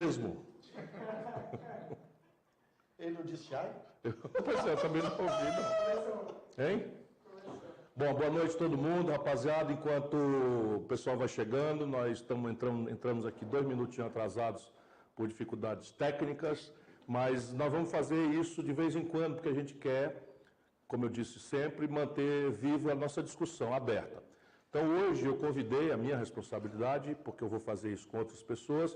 Mesmo. Ele não disse ai? Pois é, eu também não ouvi, não. Hein? Bom, boa noite a todo mundo, rapaziada. Enquanto o pessoal vai chegando, nós entramos aqui 2 minutinhos atrasados por dificuldades técnicas, mas nós vamos fazer isso de vez em quando, porque a gente quer, como eu disse sempre, manter viva a nossa discussão aberta. Então, hoje eu convidei, a minha responsabilidade, porque eu vou fazer isso com outras pessoas,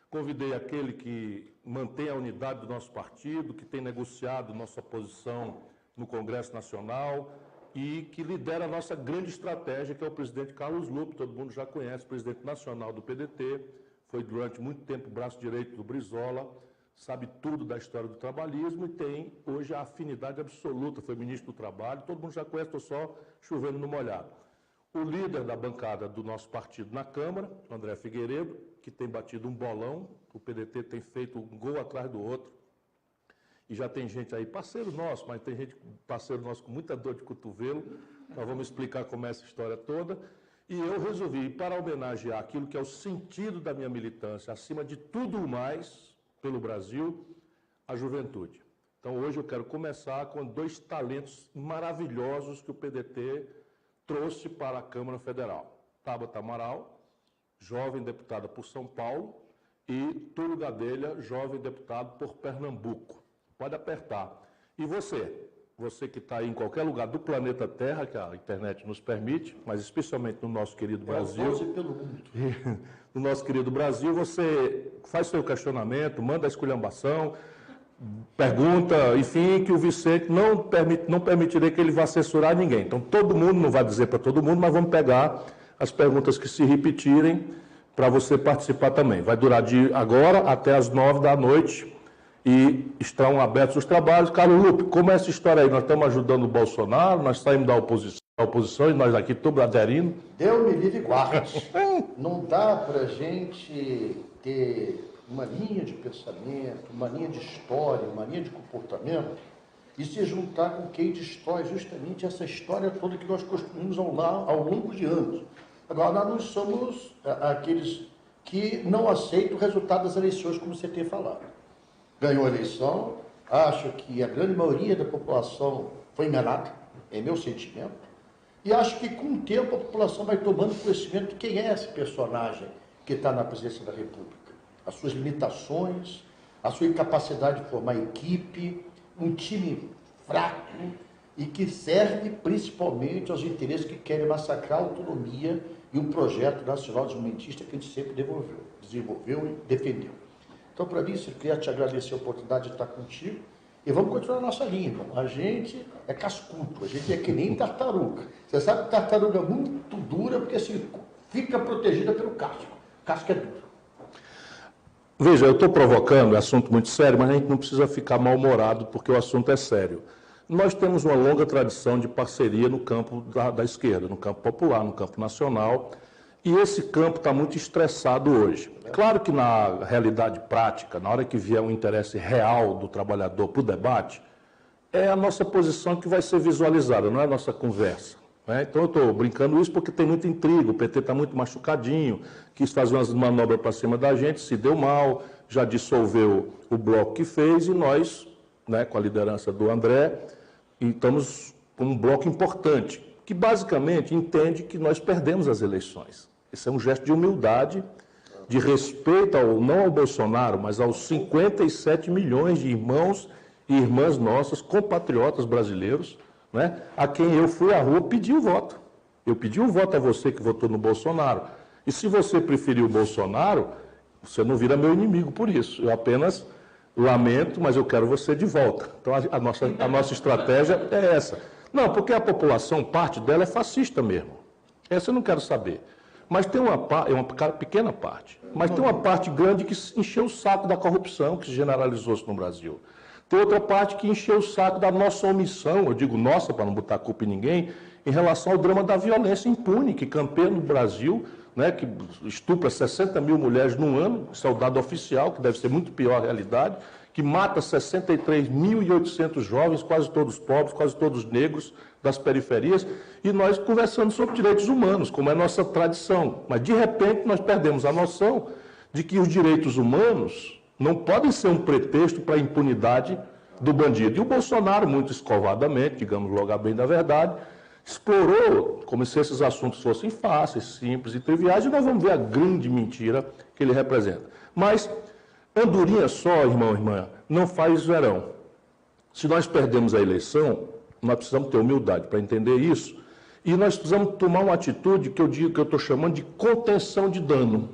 convidei aquele que mantém a unidade do nosso partido, que tem negociado nossa posição no Congresso Nacional e que lidera a nossa grande estratégia, que é o presidente Carlos Lupe, todo mundo já conhece, presidente nacional do PDT, foi durante muito tempo braço direito do Brizola, sabe tudo da história do trabalhismo e tem hoje a afinidade absoluta, foi ministro do Trabalho, todo mundo já conhece, estou só chovendo no molhado. O líder da bancada do nosso partido na Câmara, André Figueiredo, que tem batido um bolão, o PDT tem feito um gol atrás do outro, e já tem gente aí, parceiro nosso, mas tem gente, parceiro nosso com muita dor de cotovelo, nós vamos explicar como é essa história toda, e eu resolvi, para homenagear aquilo que é o sentido da minha militância, acima de tudo mais, pelo Brasil, a juventude. Então hoje eu quero começar com 2 talentos maravilhosos que o PDT trouxe para a Câmara Federal. Tabata Amaral, jovem deputada por São Paulo, e Túlio Gadelha, jovem deputado por Pernambuco. Pode apertar. E você que está aí em qualquer lugar do planeta Terra, que a internet nos permite, mas especialmente no nosso querido Brasil. Pelo mundo. No nosso querido Brasil, você faz seu questionamento, manda a esculhambação, pergunta, enfim, que o Vicente não permitirei que ele vá censurar ninguém. Então, todo mundo, não vai dizer para todo mundo, mas vamos pegar as perguntas que se repetirem para você participar também. Vai durar de agora até as 9 da noite e estão abertos os trabalhos. Carlos Lupe, como é essa história aí? Nós estamos ajudando o Bolsonaro, nós saímos da oposição e nós aqui todos aderindo. Deus me livre e guarde. Não dá para a gente ter uma linha de pensamento, uma linha de história, uma linha de comportamento e se juntar com quem destrói justamente essa história toda que nós construímos ao longo de anos. Agora, nós não somos aqueles que não aceitam o resultado das eleições, como você tem falado. Ganhou a eleição, acho que a grande maioria da população foi enganada, é meu sentimento, e acho que com o tempo a população vai tomando conhecimento de quem é esse personagem que está na presidência da República. As suas limitações, a sua incapacidade de formar equipe, um time fraco e que serve principalmente aos interesses que querem massacrar a autonomia e um projeto nacional desenvolvimentista que a gente sempre desenvolveu e defendeu. Então, para mim, eu queria te agradecer a oportunidade de estar contigo e vamos continuar a nossa linha, irmão. A gente é cascudo, a gente é que nem tartaruga. Você sabe que tartaruga é muito dura porque assim, fica protegida pelo casco. O casco é duro. Veja, eu estou provocando, é assunto muito sério, mas a gente não precisa ficar mal-humorado porque o assunto é sério. Nós temos uma longa tradição de parceria no campo da esquerda, no campo popular, no campo nacional, e esse campo está muito estressado hoje. Claro que na realidade prática, na hora que vier um interesse real do trabalhador para o debate, é a nossa posição que vai ser visualizada, não é a nossa conversa. Então eu estou brincando isso porque tem muita intriga, o PT está muito machucadinho, quis fazer umas manobras para cima da gente, se deu mal, já dissolveu o bloco que fez e nós, com a liderança do André, estamos com um bloco importante, que basicamente entende que nós perdemos as eleições. Esse é um gesto de humildade, de respeito não ao Bolsonaro, mas aos 57 milhões de irmãos e irmãs nossas, compatriotas brasileiros, a quem eu fui à rua pedir o voto. Eu pedi um voto a você que votou no Bolsonaro. E se você preferiu o Bolsonaro, você não vira meu inimigo por isso. Eu apenas lamento, mas eu quero você de volta. Então a nossa estratégia é essa. Não, porque a população, parte dela é fascista mesmo. Essa eu não quero saber. Mas tem uma pequena parte. Mas tem uma parte grande que encheu o saco da corrupção que se generalizou-se no Brasil. Tem outra parte que encheu o saco da nossa omissão, eu digo nossa para não botar a culpa em ninguém, em relação ao drama da violência impune que campeia no Brasil, que estupra 60 mil mulheres num ano, isso é o dado oficial, que deve ser muito pior a realidade, que mata 63.800 jovens, quase todos pobres, quase todos negros, das periferias, e nós conversando sobre direitos humanos, como é nossa tradição. Mas, de repente, nós perdemos a noção de que os direitos humanos não podem ser um pretexto para a impunidade do bandido. E o Bolsonaro, muito escovadamente, digamos logo a bem da verdade, explorou como se esses assuntos fossem fáceis, simples e triviais, e nós vamos ver a grande mentira que ele representa. Mas andorinha só, irmão e irmã, não faz verão. Se nós perdemos a eleição, nós precisamos ter humildade para entender isso, e nós precisamos tomar uma atitude que eu digo que eu estou chamando de contenção de dano.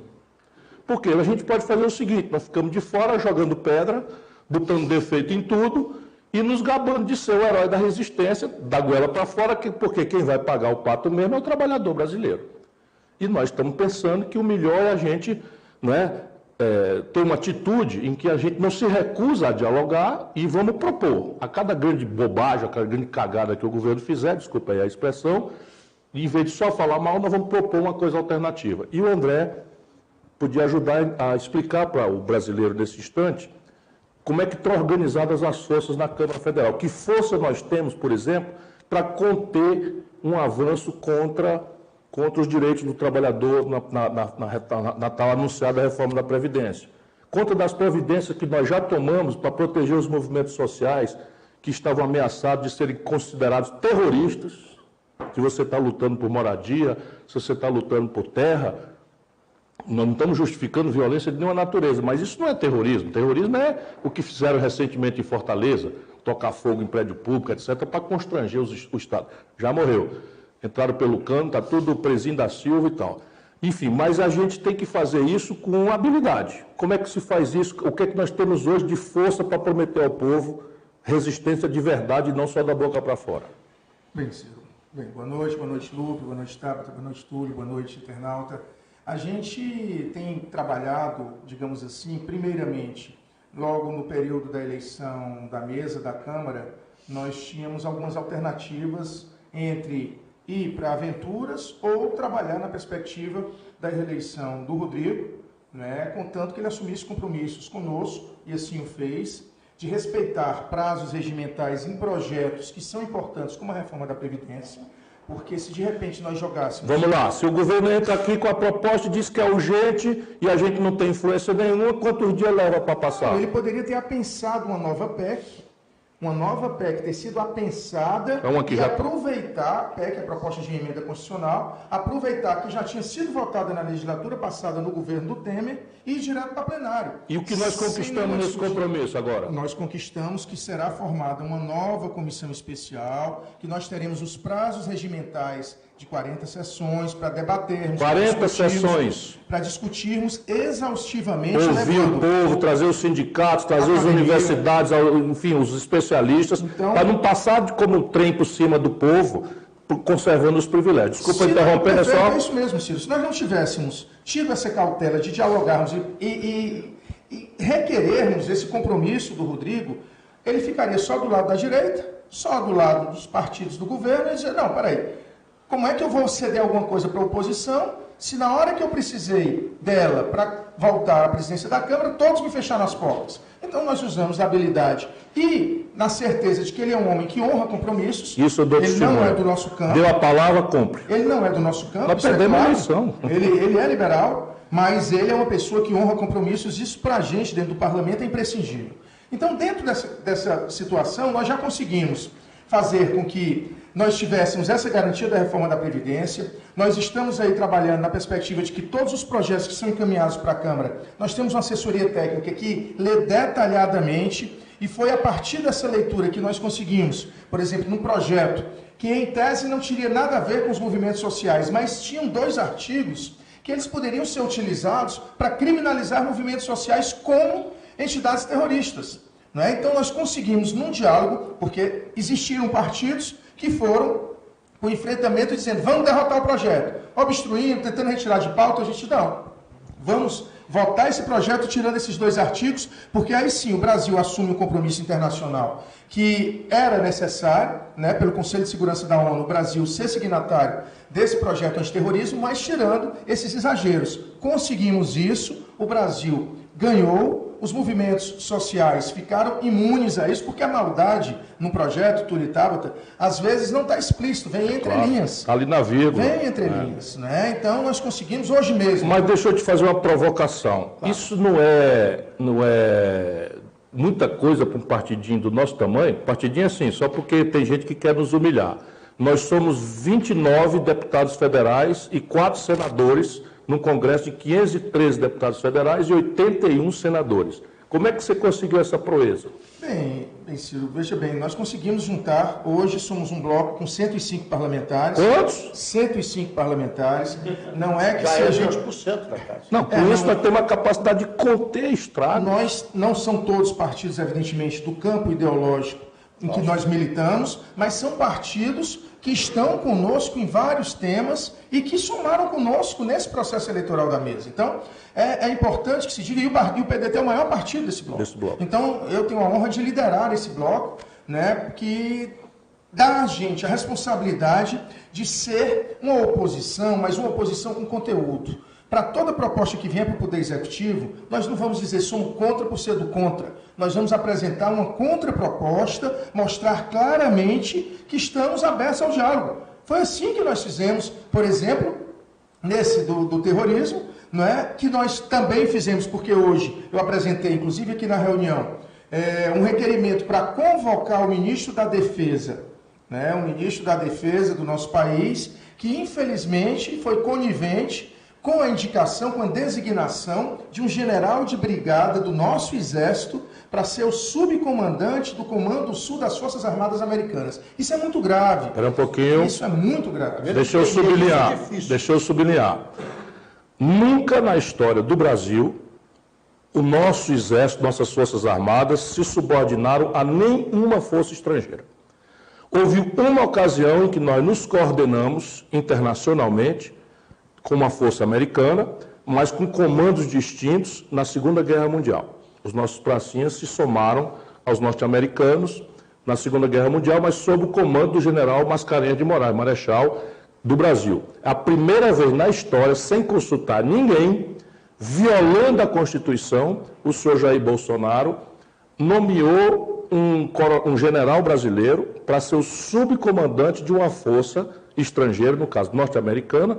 Porque a gente pode fazer o seguinte, nós ficamos de fora jogando pedra, botando defeito em tudo e nos gabando de ser o herói da resistência, da goela para fora, porque quem vai pagar o pato mesmo é o trabalhador brasileiro. E nós estamos pensando que o melhor é a gente, ter uma atitude em que a gente não se recusa a dialogar e vamos propor. A cada grande bobagem, a cada grande cagada que o governo fizer, desculpa aí a expressão, em vez de só falar mal, nós vamos propor uma coisa alternativa. E o André podia ajudar a explicar para o brasileiro nesse instante como é que estão organizadas as forças na Câmara Federal. Que força nós temos, por exemplo, para conter um avanço contra os direitos do trabalhador na tal anunciada reforma da Previdência. Contra das providências que nós já tomamos para proteger os movimentos sociais que estavam ameaçados de serem considerados terroristas. Se você está lutando por moradia, se você está lutando por terra, nós não estamos justificando violência de nenhuma natureza, mas isso não é terrorismo. Terrorismo é o que fizeram recentemente em Fortaleza, tocar fogo em prédio público, etc., para constranger o Estado. Já morreu. Entraram pelo cano, está tudo presinho da Silva e tal. Enfim, mas a gente tem que fazer isso com habilidade. Como é que se faz isso? O que é que nós temos hoje de força para prometer ao povo resistência de verdade e não só da boca para fora? Bem, Ciro. Bem, boa noite Lupe, boa noite Tabata, boa noite Túlio, boa noite internauta. A gente tem trabalhado, digamos assim, primeiramente, logo no período da eleição da mesa da Câmara, nós tínhamos algumas alternativas entre ir para aventuras ou trabalhar na perspectiva da reeleição do Rodrigo, contanto que ele assumisse compromissos conosco, e assim o fez, de respeitar prazos regimentais em projetos que são importantes, como a reforma da Previdência, porque se de repente nós jogássemos... Vamos lá, se o governo entra aqui com a proposta e diz que é urgente e a gente não tem influência nenhuma, quantos dias leva para passar? Ele poderia ter apensado uma nova PEC ter sido apensada e aproveitar, a PEC, a proposta de emenda constitucional, aproveitar que já tinha sido votada na legislatura passada no governo do Temer e ir direto para plenário. E o que nós conquistamos nesse compromisso agora? Nós conquistamos que será formada uma nova comissão especial, que nós teremos os prazos regimentais de 40 sessões para debatermos. 40 sessões. Para discutirmos exaustivamente. Ouvir o povo, trazer os sindicatos, trazer as universidades, enfim, os especialistas, então, para não passar como trem por cima do povo, conservando os privilégios. Desculpa interromper, é só... É isso mesmo, Ciro. Se nós não tivéssemos tido essa cautela de dialogarmos e requerermos esse compromisso do Rodrigo, ele ficaria só do lado da direita, só do lado dos partidos do governo, e dizer, não, peraí, como é que eu vou ceder alguma coisa para a oposição, se na hora que eu precisei dela para voltar à presidência da Câmara, todos me fecharam as portas? Então nós usamos a habilidade e na certeza de que ele é um homem que honra compromissos. Isso eu dou ele testemunho. Não é do nosso campo. Deu a palavra, cumpre. Ele não é do nosso campo. Nós perdemos a eleição. Ele é liberal, mas ele é uma pessoa que honra compromissos. Isso para a gente dentro do parlamento é imprescindível. Então, dentro dessa situação, nós já conseguimos fazer com que nós tivéssemos essa garantia da reforma da Previdência. Nós estamos aí trabalhando na perspectiva de que todos os projetos que são encaminhados para a Câmara, nós temos uma assessoria técnica que lê detalhadamente, e foi a partir dessa leitura que nós conseguimos, por exemplo, num projeto que em tese não teria nada a ver com os movimentos sociais, mas tinham 2 artigos que eles poderiam ser utilizados para criminalizar movimentos sociais como entidades terroristas. Então nós conseguimos num diálogo, porque existiram partidos que foram com enfrentamento dizendo, vamos derrotar o projeto, obstruindo, tentando retirar de pauta, a gente não. Vamos votar esse projeto tirando esses 2 artigos, porque aí sim o Brasil assume um compromisso internacional que era necessário, pelo Conselho de Segurança da ONU, o Brasil ser signatário desse projeto antiterrorismo, mas tirando esses exageros. Conseguimos isso, o Brasil ganhou, os movimentos sociais ficaram imunes a isso, porque a maldade no projeto, Túlio e Tabata, às vezes não está explícito, vem entre linhas. Está ali na vírgula. Vem entre linhas, né? Então nós conseguimos hoje mesmo. Mas deixa eu te fazer uma provocação. Claro. Isso não é muita coisa para um partidinho do nosso tamanho? Partidinho assim, só porque tem gente que quer nos humilhar. Nós somos 29 deputados federais e 4 senadores num Congresso de 513 deputados federais e 81 senadores. Como é que você conseguiu essa proeza? Bem, Ciro, veja bem, nós conseguimos juntar, hoje somos um bloco com 105 parlamentares. Quantos? 105 parlamentares. Não é que já seja... é 20% da casa. Não, por isso nós temos a capacidade de conter estragos. Nós não são todos partidos, evidentemente, do campo ideológico em que nós militamos, mas são partidos que estão conosco em vários temas e que somaram conosco nesse processo eleitoral da mesa. Então, é importante que se diga, e o PDT é o maior partido desse bloco. Então, eu tenho a honra de liderar esse bloco, né, que dá a gente a responsabilidade de ser uma oposição, mas uma oposição com conteúdo. Para toda proposta que vier para o Poder Executivo, nós não vamos dizer somos contra por ser do contra. Nós vamos apresentar uma contraproposta, mostrar claramente que estamos abertos ao diálogo. Foi assim que nós fizemos, por exemplo, nesse do terrorismo, não é? Que nós também fizemos, porque hoje eu apresentei, inclusive aqui na reunião, um requerimento para convocar o ministro da Defesa, né? O ministro da Defesa do nosso país, que infelizmente foi conivente com a indicação, com a designação de um general de brigada do nosso Exército para ser o subcomandante do Comando Sul das Forças Armadas Americanas. Isso é muito grave. Espera um pouquinho. Isso é muito grave. Deixa eu sublinhar. Nunca na história do Brasil, o nosso Exército, nossas Forças Armadas, se subordinaram a nenhuma força estrangeira. Houve uma ocasião em que nós nos coordenamos internacionalmente com uma força americana, mas com comandos distintos na Segunda Guerra Mundial. Os nossos pracinhas se somaram aos norte-americanos na Segunda Guerra Mundial, mas sob o comando do general Mascarenhas de Moraes, marechal do Brasil. É a primeira vez na história, sem consultar ninguém, violando a Constituição, o senhor Jair Bolsonaro nomeou um general brasileiro para ser o subcomandante de uma força estrangeira, no caso norte-americana,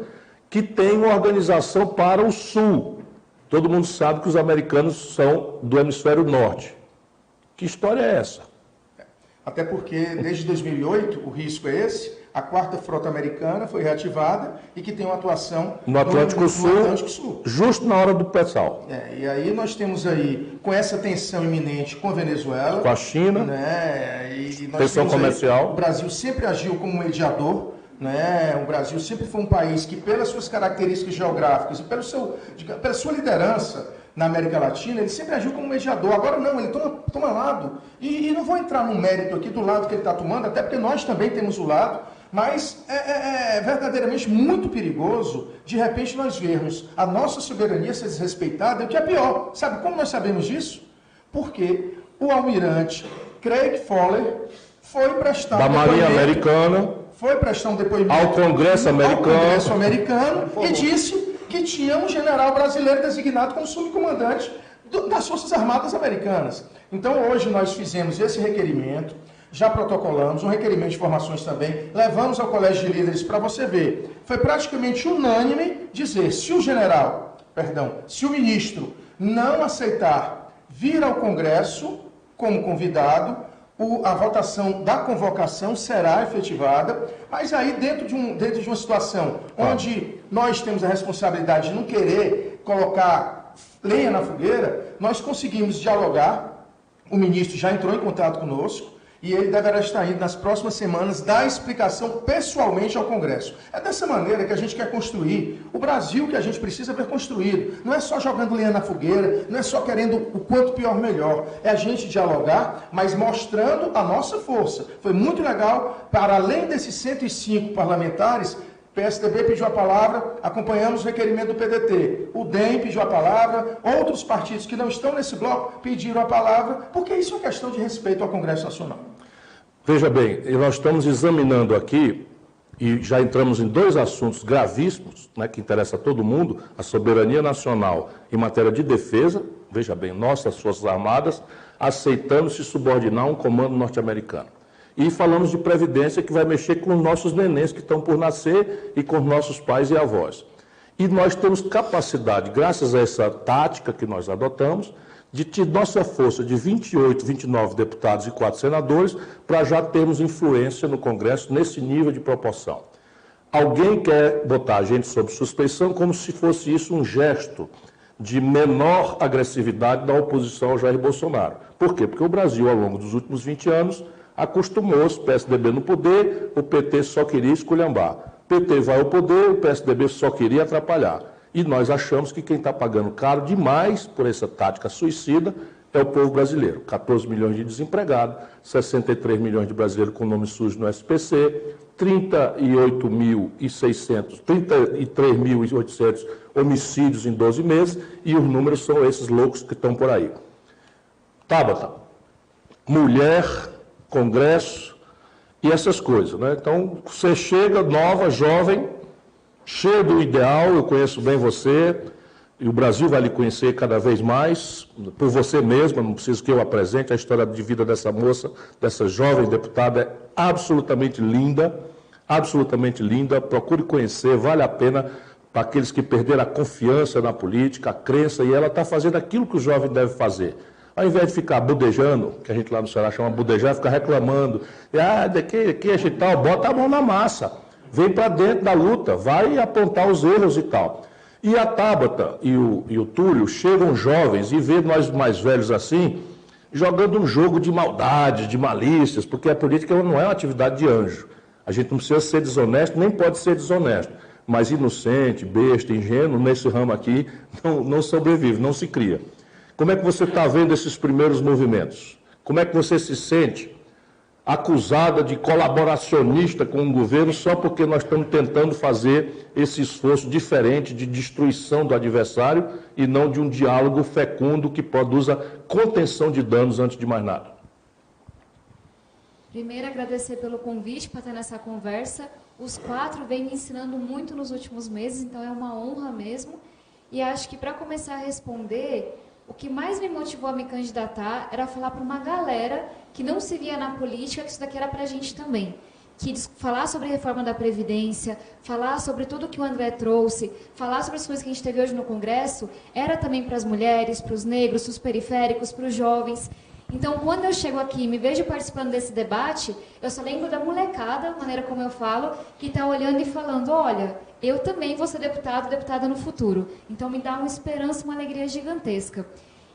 que tem uma organização para o Sul. Todo mundo sabe que os americanos são do hemisfério norte. Que história é essa? Até porque, desde 2008, o risco é esse, a 4ª Frota Americana foi reativada e que tem uma atuação no Atlântico Sul, justo na hora do pré-sal. E aí nós temos aí, com essa tensão iminente com a Venezuela, com a China, né, e nós tensão comercial. Aí, o Brasil sempre agiu como mediador, né? O Brasil sempre foi um país que, pelas suas características geográficas e pela sua liderança na América Latina, ele sempre agiu como mediador. Agora não, ele toma lado. E não vou entrar no mérito aqui do lado que ele está tomando, até porque nós também temos o lado, mas é verdadeiramente muito perigoso, de repente, nós vermos a nossa soberania ser desrespeitada, e o que é pior, sabe como nós sabemos disso? Porque o almirante Craig Fowler foi prestar da Marinha Americana, foi prestar um depoimento ao Congresso Americano e disse que tinha um general brasileiro designado como subcomandante das Forças Armadas Americanas. Então, hoje nós fizemos esse requerimento, já protocolamos, um requerimento de informações também, levamos ao Colégio de Líderes para você ver. Foi praticamente unânime dizer, se o ministro não aceitar vir ao Congresso como convidado, a votação da convocação será efetivada, mas aí dentro de uma situação onde nós temos a responsabilidade de não querer colocar lenha na fogueira, nós conseguimos dialogar, o ministro já entrou em contato conosco, e ele deverá estar indo nas próximas semanas dar explicação pessoalmente ao Congresso. É dessa maneira que a gente quer construir o Brasil que a gente precisa ver construído. Não é só jogando lenha na fogueira, não é só querendo o quanto pior melhor. É a gente dialogar, mas mostrando a nossa força. Foi muito legal, para além desses 105 parlamentares, o PSDB pediu a palavra, acompanhamos o requerimento do PDT. O DEM pediu a palavra, outros partidos que não estão nesse bloco pediram a palavra, porque isso é uma questão de respeito ao Congresso Nacional. Veja bem, nós estamos examinando aqui, e já entramos em 2 assuntos gravíssimos, né, que interessam a todo mundo, a soberania nacional em matéria de defesa, veja bem, nossas Forças Armadas, aceitando se subordinar a um comando norte-americano. E falamos de previdência, que vai mexer com os nossos nenéns que estão por nascer e com os nossos pais e avós. E nós temos capacidade, graças a essa tática que nós adotamos, de ter nossa força de 28, 29 deputados e 4 senadores, para já termos influência no Congresso nesse nível de proporção. Alguém quer botar a gente sob suspeição como se fosse isso um gesto de menor agressividade da oposição ao Jair Bolsonaro. Por quê? Porque o Brasil, ao longo dos últimos 20 anos, acostumou-se, PSDB no poder, o PT só queria esculhambar. PT vai ao poder, o PSDB só queria atrapalhar. E nós achamos que quem está pagando caro demais por essa tática suicida é o povo brasileiro. 14 milhões de desempregados, 63 milhões de brasileiros com nome sujo no SPC, 33.800 homicídios em 12 meses, e os números são esses loucos que estão por aí. Tabata, mulher, Congresso e essas coisas, né? Então, você chega nova, jovem, cheio do ideal, eu conheço bem você, e o Brasil vai lhe conhecer cada vez mais, por você mesma, não preciso que eu apresente, a história de vida dessa moça, dessa jovem deputada é absolutamente linda, procure conhecer, vale a pena para aqueles que perderam a confiança na política, a crença, e ela está fazendo aquilo que o jovem deve fazer. Ao invés de ficar budejando, que a gente lá no Ceará chama budejar, ficar reclamando, daqui e tal, bota a mão na massa. Vem para dentro da luta, vai apontar os erros e tal. E a Tabata e o Túlio chegam jovens e vê nós mais velhos assim, jogando um jogo de maldade, de malícias, porque a política não é uma atividade de anjo. A gente não precisa ser desonesto, nem pode ser desonesto. Mas inocente, besta, ingênuo, nesse ramo aqui, não sobrevive, não se cria. Como é que você está vendo esses primeiros movimentos? Como é que você se sente acusada de colaboracionista com o governo só porque nós estamos tentando fazer esse esforço diferente de destruição do adversário e não de um diálogo fecundo que produza contenção de danos antes de mais nada? Primeiro, agradecer pelo convite para estar nessa conversa. Os 4 vêm me ensinando muito nos últimos meses, então é uma honra mesmo. E acho que para começar a responder, o que mais me motivou a me candidatar era falar para uma galera que não se via na política, que isso daqui era para a gente também. Que falar sobre a reforma da Previdência, falar sobre tudo que o André trouxe, falar sobre as coisas que a gente teve hoje no Congresso, era também para as mulheres, para os negros, para os periféricos, para os jovens. Então, quando eu chego aqui e me vejo participando desse debate, eu só lembro da molecada, a maneira como eu falo, que está olhando e falando, olha, eu também vou ser deputado, deputada no futuro. Então, me dá uma esperança, uma alegria gigantesca.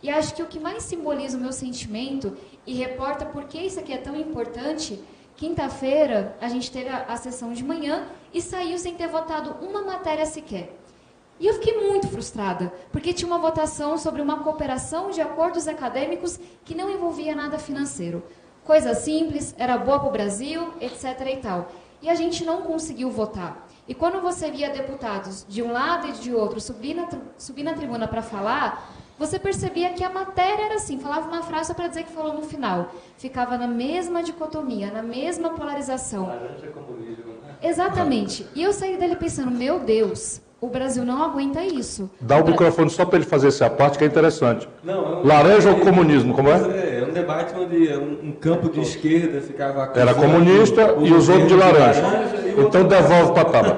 E acho que o que mais simboliza o meu sentimento e reporta por que isso aqui é tão importante, quinta-feira a gente teve a sessão de manhã e saiu sem ter votado uma matéria sequer. E eu fiquei muito frustrada, porque tinha uma votação sobre uma cooperação de acordos acadêmicos que não envolvia nada financeiro. Coisa simples, era boa para o Brasil, etc. e tal. E a gente não conseguiu votar. E quando você via deputados de um lado e de outro subir na tribuna para falar, você percebia que a matéria era assim, falava uma frase só para dizer que falou no final. Ficava na mesma dicotomia, na mesma polarização. Laranja comunismo, né? Exatamente. E eu saí dali pensando, meu Deus, o Brasil não aguenta isso. Dá o microfone só para ele fazer essa parte que é interessante. Não, Laranja ou comunismo, como é? É um debate onde um campo de esquerda ficava... Era comunista e os outros de laranja. Então devolve para a tábua.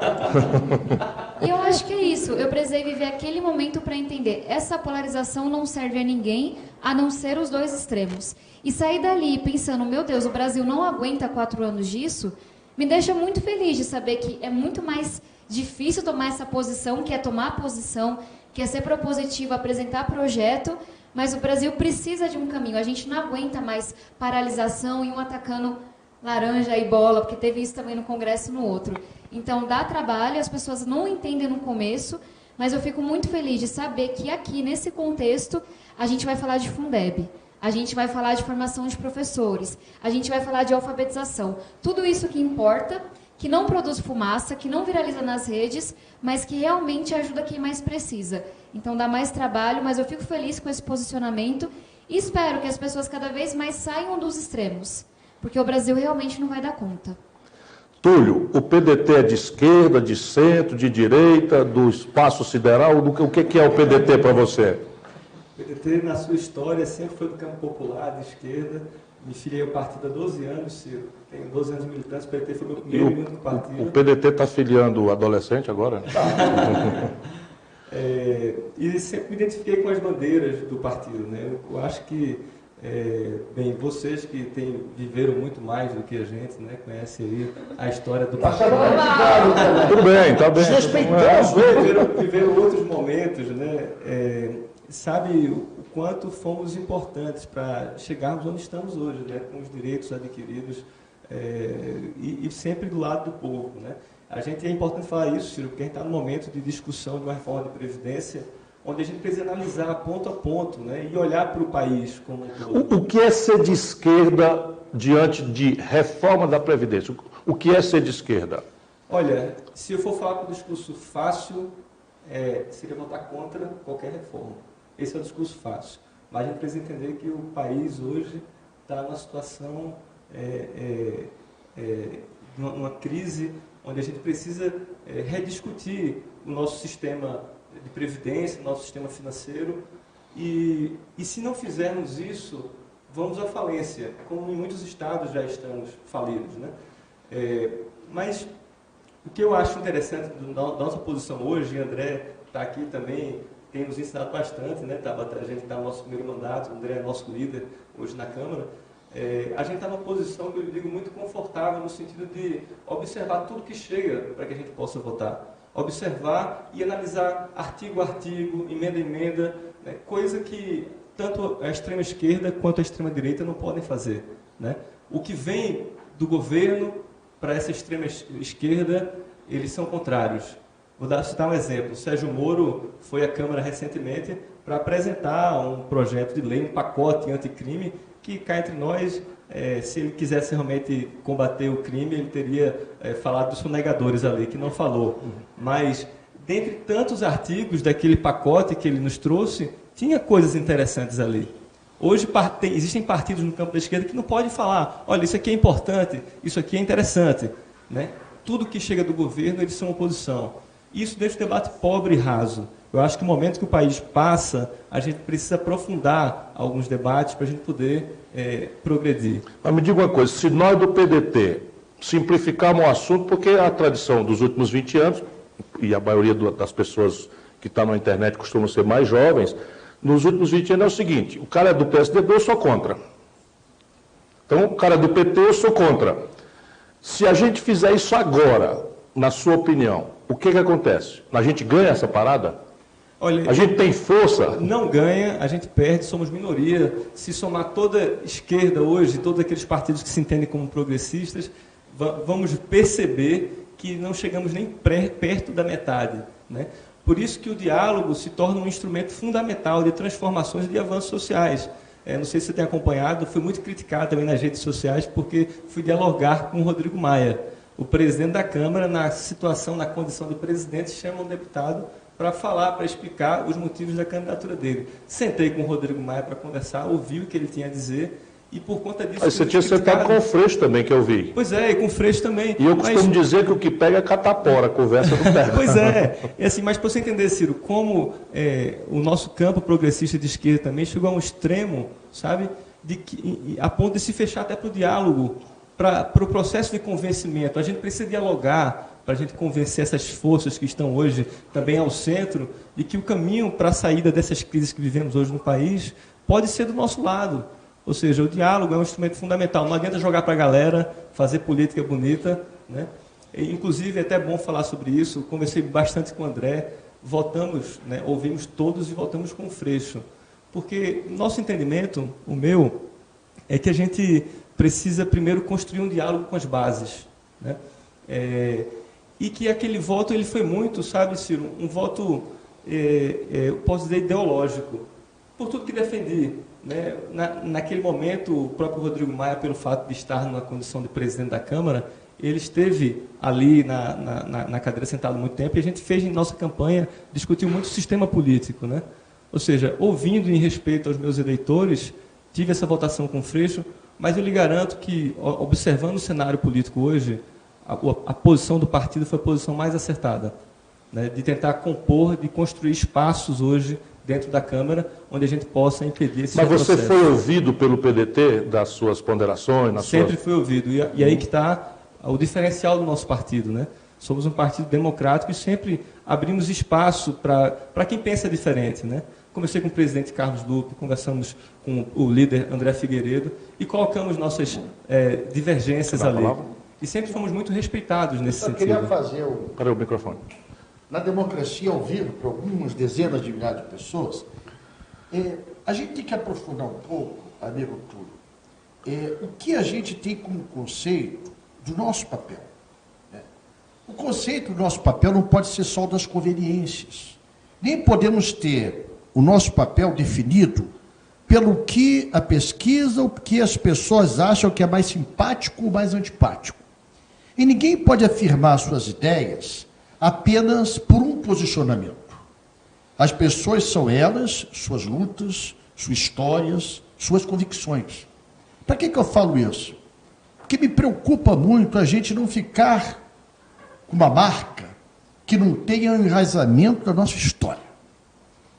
E eu acho que é isso. Eu precisei viver aquele momento para entender. Essa polarização não serve a ninguém, a não ser os dois extremos. E sair dali pensando, meu Deus, o Brasil não aguenta 4 anos disso, me deixa muito feliz de saber que é muito mais difícil tomar essa posição, que é tomar posição, que é ser propositivo, apresentar projeto, mas o Brasil precisa de um caminho. A gente não aguenta mais paralisação e um atacando laranja e bola, porque teve isso também no Congresso e no outro. Então, dá trabalho, as pessoas não entendem no começo, mas eu fico muito feliz de saber que aqui, nesse contexto, a gente vai falar de Fundeb, a gente vai falar de formação de professores, a gente vai falar de alfabetização. Tudo isso que importa, que não produz fumaça, que não viraliza nas redes, mas que realmente ajuda quem mais precisa. Então, dá mais trabalho, mas eu fico feliz com esse posicionamento e espero que as pessoas cada vez mais saiam dos extremos, porque o Brasil realmente não vai dar conta. Túlio, o PDT é de esquerda, de centro, de direita, do espaço sideral? O que é o PDT para você? PDT, na sua história, sempre foi do campo popular, de esquerda. Me filiei ao partido há 12 anos, Ciro. Tenho 12 anos de militância, o PDT foi meu primeiro militante do partido. O PDT está filiando o adolescente agora? E sempre me identifiquei com as bandeiras do partido, né? Eu acho que, bem, vocês que viveram muito mais do que a gente, né? Conhecem aí a história do partido. Tudo bem, tá bem. Desrespeitoso. Viveram outros momentos, né? Sabe o quanto fomos importantes para chegarmos onde estamos hoje, né? Com os direitos adquiridos e sempre do lado do povo, né? É importante falar isso, Ciro, porque a gente está num momento de discussão de uma reforma de previdência onde a gente precisa analisar ponto a ponto, né? E olhar para o país como um todo. O que é ser de esquerda diante de reforma da Previdência? O que é ser de esquerda? Olha, se eu for falar com um discurso fácil, seria votar contra qualquer reforma. Esse é o discurso fácil. Mas a gente precisa entender que o país hoje está numa situação, numa crise, onde a gente precisa rediscutir o nosso sistema de previdência, o nosso sistema financeiro. E se não fizermos isso, vamos à falência, como em muitos estados já estamos falidos, né? Mas o que eu acho interessante da nossa posição hoje, e André está aqui também, tem nos ensinado bastante, né? A gente está no nosso primeiro mandato, o André é nosso líder hoje na Câmara. A gente está numa posição que eu digo muito confortável no sentido de observar tudo que chega para que a gente possa votar. Observar e analisar artigo a artigo, emenda a emenda, né? Coisa que tanto a extrema esquerda quanto a extrema direita não podem fazer, né? O que vem do governo para essa extrema esquerda, eles são contrários. Vou citar um exemplo. O Sérgio Moro foi à Câmara recentemente para apresentar um projeto de lei, um pacote anticrime, que cá entre nós, se ele quisesse realmente combater o crime, ele teria falado dos sonegadores ali, que não falou. Mas, dentre tantos artigos daquele pacote que ele nos trouxe, tinha coisas interessantes ali. Hoje existem partidos no campo da esquerda que não podem falar, olha, isso aqui é importante, isso aqui é interessante, né? Tudo que chega do governo, eles são oposição. Isso deixa o debate pobre e raso. Eu acho que no momento que o país passa, a gente precisa aprofundar alguns debates para a gente poder progredir. Mas me diga uma coisa, se nós do PDT simplificarmos o assunto, porque a tradição dos últimos 20 anos, e a maioria das pessoas que estão na internet costumam ser mais jovens, nos últimos 20 anos é o seguinte, o cara é do PSDB, eu sou contra. Então, o cara é do PT, eu sou contra. Se a gente fizer isso agora, na sua opinião, o que acontece? A gente ganha essa parada? Olha, a gente tem força? Não ganha, a gente perde, somos minoria. Se somar toda a esquerda hoje, todos aqueles partidos que se entendem como progressistas, vamos perceber que não chegamos nem perto da metade, né? Por isso que o diálogo se torna um instrumento fundamental de transformações e de avanços sociais. Não sei se você tem acompanhado, fui muito criticado também nas redes sociais porque fui dialogar com o Rodrigo Maia. O presidente da Câmara, na condição de presidente, chama um deputado para falar, para explicar os motivos da candidatura dele. Sentei com o Rodrigo Maia para conversar, ouvi o que ele tinha a dizer e por conta disso... Mas você tinha sentado com o Freixo também, que eu vi. Pois é, e com o Freixo também. E eu costumo dizer que o que pega é catapora, a conversa não pega. Pois é. E assim, mas para você entender, Ciro, como o nosso campo progressista de esquerda também chegou a um extremo, sabe, a ponto de se fechar até para o diálogo, para o processo de convencimento. A gente precisa dialogar para a gente convencer essas forças que estão hoje também ao centro de que o caminho para a saída dessas crises que vivemos hoje no país pode ser do nosso lado. Ou seja, o diálogo é um instrumento fundamental. Não adianta jogar para a galera, fazer política bonita, né? E, inclusive, é até bom falar sobre isso. Conversei bastante com o André, votamos, né, ouvimos todos e votamos com o Freixo. Porque nosso entendimento, o meu, é que a gente precisa primeiro construir um diálogo com as bases, né? E que aquele voto ele foi muito, sabe, Ciro, um voto, eu posso dizer, ideológico, por tudo que defendi, né? Naquele momento, o próprio Rodrigo Maia, pelo fato de estar numa condição de presidente da Câmara, ele esteve ali na cadeira sentado muito tempo e a gente fez em nossa campanha, discutiu muito o sistema político, né? Ou seja, ouvindo em respeito aos meus eleitores, tive essa votação com o Freixo, mas eu lhe garanto que, observando o cenário político hoje, a posição do partido foi a posição mais acertada, né? De tentar compor, de construir espaços hoje dentro da Câmara, onde a gente possa impedir esse Mas retrocesso. você foi ouvido pelo PDT das suas ponderações? Sempre fui ouvido. E aí que está o diferencial do nosso partido, né? Somos um partido democrático e sempre abrimos espaço para quem pensa diferente, né? Conversei com o presidente Carlos Lupe, conversamos com o líder André Figueiredo e colocamos nossas divergências ali. E sempre fomos muito respeitados nesse sentido. Eu queria fazer Para o microfone. Na democracia ao vivo, para algumas dezenas de milhares de pessoas, a gente tem que aprofundar um pouco, amigo Túlio, o que a gente tem como conceito do nosso papel. O conceito do nosso papel não pode ser só das conveniências. Nem podemos ter o nosso papel definido pelo que a pesquisa, o que as pessoas acham que é mais simpático ou mais antipático. E ninguém pode afirmar suas ideias apenas por um posicionamento. As pessoas são elas, suas lutas, suas histórias, suas convicções. Para que eu falo isso? Porque me preocupa muito a gente não ficar com uma marca que não tenha um enraizamento da nossa história,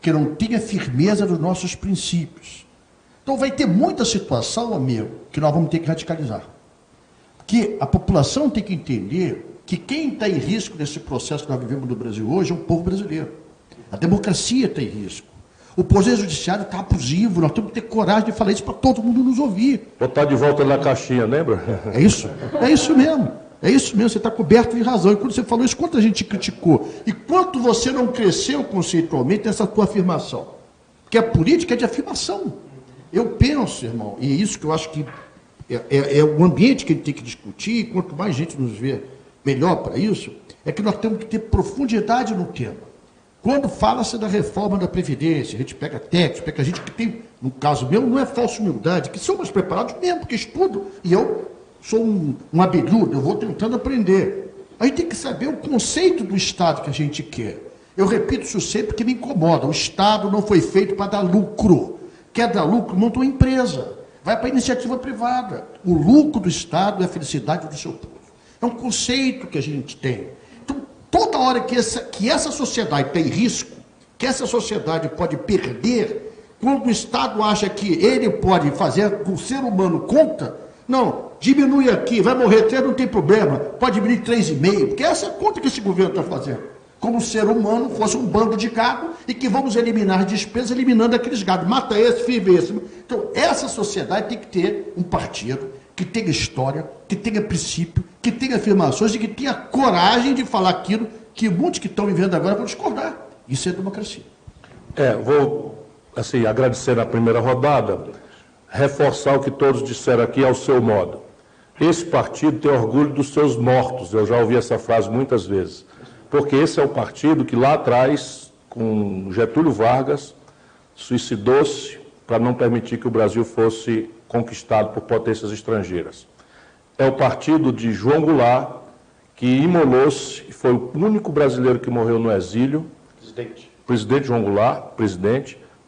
que não tenha firmeza dos nossos princípios. Então vai ter muita situação, amigo, que nós vamos ter que radicalizar. Porque a população tem que entender que quem está em risco nesse processo que nós vivemos no Brasil hoje é o povo brasileiro. A democracia está em risco. O Poder Judiciário está abusivo, nós temos que ter coragem de falar isso para todo mundo nos ouvir. Botar de volta na caixinha, lembra? É isso mesmo. É isso mesmo, você está coberto de razão. E quando você falou isso, quanto a gente criticou? E quanto você não cresceu conceitualmente nessa tua afirmação? Porque a política é de afirmação. Eu penso, irmão, e é isso que eu acho que é o ambiente que a gente tem que discutir, e quanto mais gente nos vê melhor para isso, é que nós temos que ter profundidade no tema. Quando fala-se da reforma da Previdência, a gente pega técnicos, pega gente que tem, no caso meu, não é falsa humildade, que são mais preparados mesmo, porque estudam, e eu sou um abelhudo, eu vou tentando aprender. A gente tem que saber o conceito do Estado que a gente quer. Eu repito isso sempre porque me incomoda. O Estado não foi feito para dar lucro. Quer dar lucro, monta uma empresa. Vai para a iniciativa privada. O lucro do Estado é a felicidade do seu povo. É um conceito que a gente tem. Então, toda hora que essa sociedade está em risco, que essa sociedade pode perder, quando o Estado acha que ele pode fazer o ser humano conta, não, diminui aqui, vai morrer 3, não tem problema, pode diminuir 3,5, porque essa é a conta que esse governo está fazendo. Como se o ser humano fosse um bando de gado e que vamos eliminar despesas eliminando aqueles gados. Mata esse, vive esse. Então, essa sociedade tem que ter um partido que tenha história, que tenha princípio, que tenha afirmações e que tenha coragem de falar aquilo que muitos que estão vivendo agora vão discordar. Isso é democracia. Vou agradecer na primeira rodada, reforçar o que todos disseram aqui ao seu modo. Esse partido tem orgulho dos seus mortos, eu já ouvi essa frase muitas vezes, porque esse é o partido que lá atrás, com Getúlio Vargas, suicidou-se para não permitir que o Brasil fosse conquistado por potências estrangeiras. É o partido de João Goulart, que imolou-se, e foi o único brasileiro que morreu no exílio, presidente João Goulart,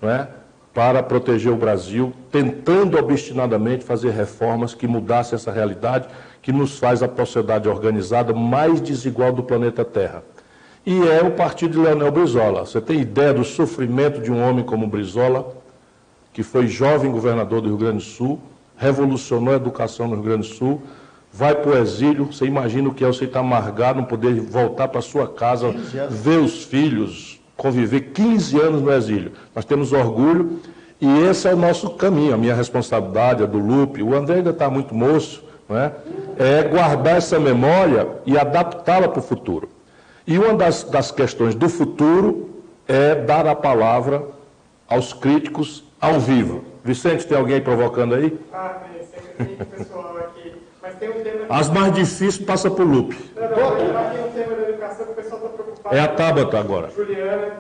não é? Para proteger o Brasil, tentando obstinadamente fazer reformas que mudassem essa realidade, que nos faz a sociedade organizada mais desigual do planeta Terra. E é o partido de Leonel Brizola. Você tem ideia do sofrimento de um homem como Brizola, que foi jovem governador do Rio Grande do Sul, revolucionou a educação no Rio Grande do Sul, vai para o exílio, você imagina o que é você estar amargado, não poder voltar para sua casa, ver os filhos, conviver 15 anos no exílio. Nós temos orgulho e esse é o nosso caminho, a minha responsabilidade, a do Lupe. O André ainda está muito moço, não é? É guardar essa memória e adaptá-la para o futuro. E uma das questões do futuro é dar a palavra aos críticos ao vivo. Vicente, tem alguém provocando aí? Sempre tem pessoal aqui. Mas tem um tema... As mais difíceis passa para o Lupe. Não, tem um tema da educação que o pessoal está preocupado. É a Tabata agora. Juliana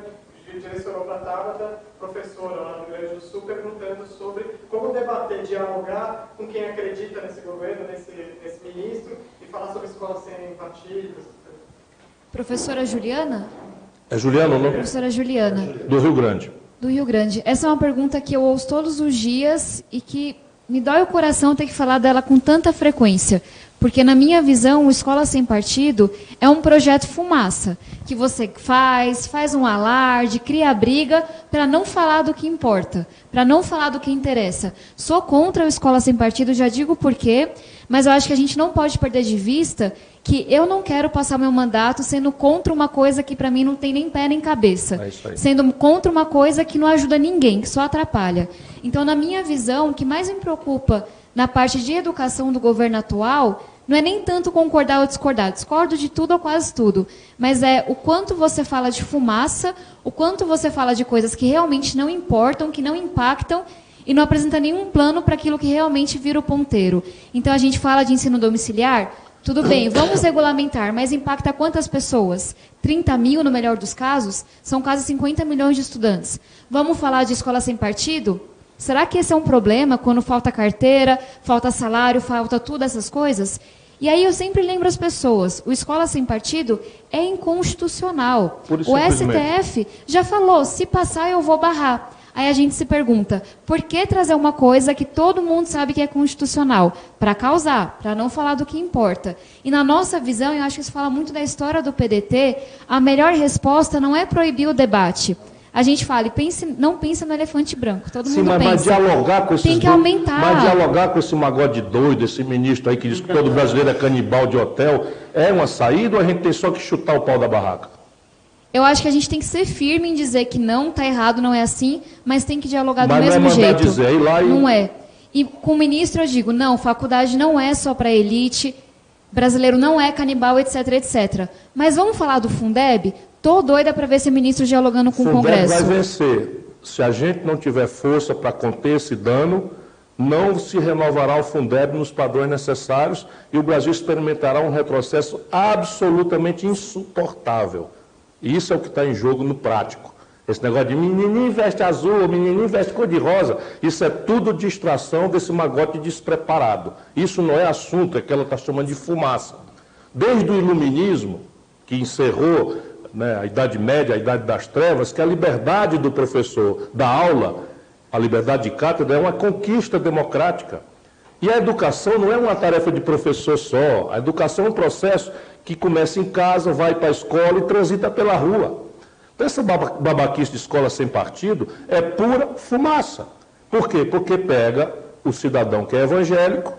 direcionou para a Tabata, professora lá no Rio Grande do Sul, perguntando sobre como debater, dialogar com quem acredita nesse governo, nesse ministro, e falar sobre escolas sem partidos. Professora Juliana? É Juliana ou não? Professora Juliana. Do Rio Grande. Do Rio Grande. Essa é uma pergunta que eu ouço todos os dias e que me dói o coração ter que falar dela com tanta frequência. Porque, na minha visão, o Escola Sem Partido é um projeto fumaça, que você faz um alarde, cria briga, para não falar do que importa, para não falar do que interessa. Sou contra o Escola Sem Partido, já digo por quê, mas eu acho que a gente não pode perder de vista que eu não quero passar meu mandato sendo contra uma coisa que, para mim, não tem nem pé nem cabeça. É isso aí. Sendo contra uma coisa que não ajuda ninguém, que só atrapalha. Então, na minha visão, o que mais me preocupa na parte de educação do governo atual não é nem tanto concordar ou discordar. Discordo de tudo ou quase tudo. Mas é o quanto você fala de fumaça, o quanto você fala de coisas que realmente não importam, que não impactam, e não apresenta nenhum plano para aquilo que realmente vira o ponteiro. Então, a gente fala de ensino domiciliar, tudo bem, vamos regulamentar, mas impacta quantas pessoas? 30 mil, no melhor dos casos? São quase 50 milhões de estudantes. Vamos falar de escola sem partido? Será que esse é um problema quando falta carteira, falta salário, falta tudo essas coisas? E aí eu sempre lembro as pessoas, o Escola Sem Partido é inconstitucional. O STF já falou, se passar eu vou barrar. Aí a gente se pergunta, por que trazer uma coisa que todo mundo sabe que é constitucional? Para causar, para não falar do que importa. E na nossa visão, eu acho que isso fala muito da história do PDT, a melhor resposta não é proibir o debate. A gente fala, não pensa no elefante branco, todo mundo pensa. Mas dialogar com esses tem que aumentar. Mas dialogar com esse magode doido, esse ministro aí que diz que todo brasileiro é canibal de hotel, é uma saída ou a gente tem só que chutar o pau da barraca? Eu acho que a gente tem que ser firme em dizer que não está errado, não é assim, mas tem que dialogar do Mas mesmo não é mandar jeito. dizer, ir lá e... Não é. E com o ministro eu digo, não, faculdade não é só para elite, brasileiro não é canibal, etc, etc. Mas vamos falar do Fundeb? Estou doida para ver esse ministro dialogando com o Congresso. O Fundeb vai vencer. Se a gente não tiver força para conter esse dano, não se renovará o Fundeb nos padrões necessários e o Brasil experimentará um retrocesso absolutamente insuportável. E isso é o que está em jogo no prático. Esse negócio de menininho veste azul, menininho veste cor-de-rosa, isso é tudo distração desse magote despreparado. Isso não é assunto, é que ela está chamando de fumaça. Desde o iluminismo, que encerrou, né, a Idade Média, a Idade das Trevas, que a liberdade do professor da aula, a liberdade de cátedra, é uma conquista democrática. E a educação não é uma tarefa de professor só. A educação é um processo que começa em casa, vai para a escola e transita pela rua. Então, essa babaquice de escola sem partido é pura fumaça. Por quê? Porque pega o cidadão que é evangélico,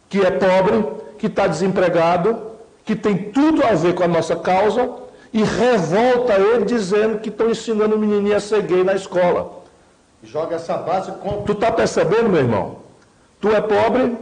que é pobre, que está desempregado, que tem tudo a ver com a nossa causa, e revolta ele dizendo que estão ensinando o menininho a ser gay na escola. Joga essa base contra... Tu está percebendo, meu irmão? Tu é pobre,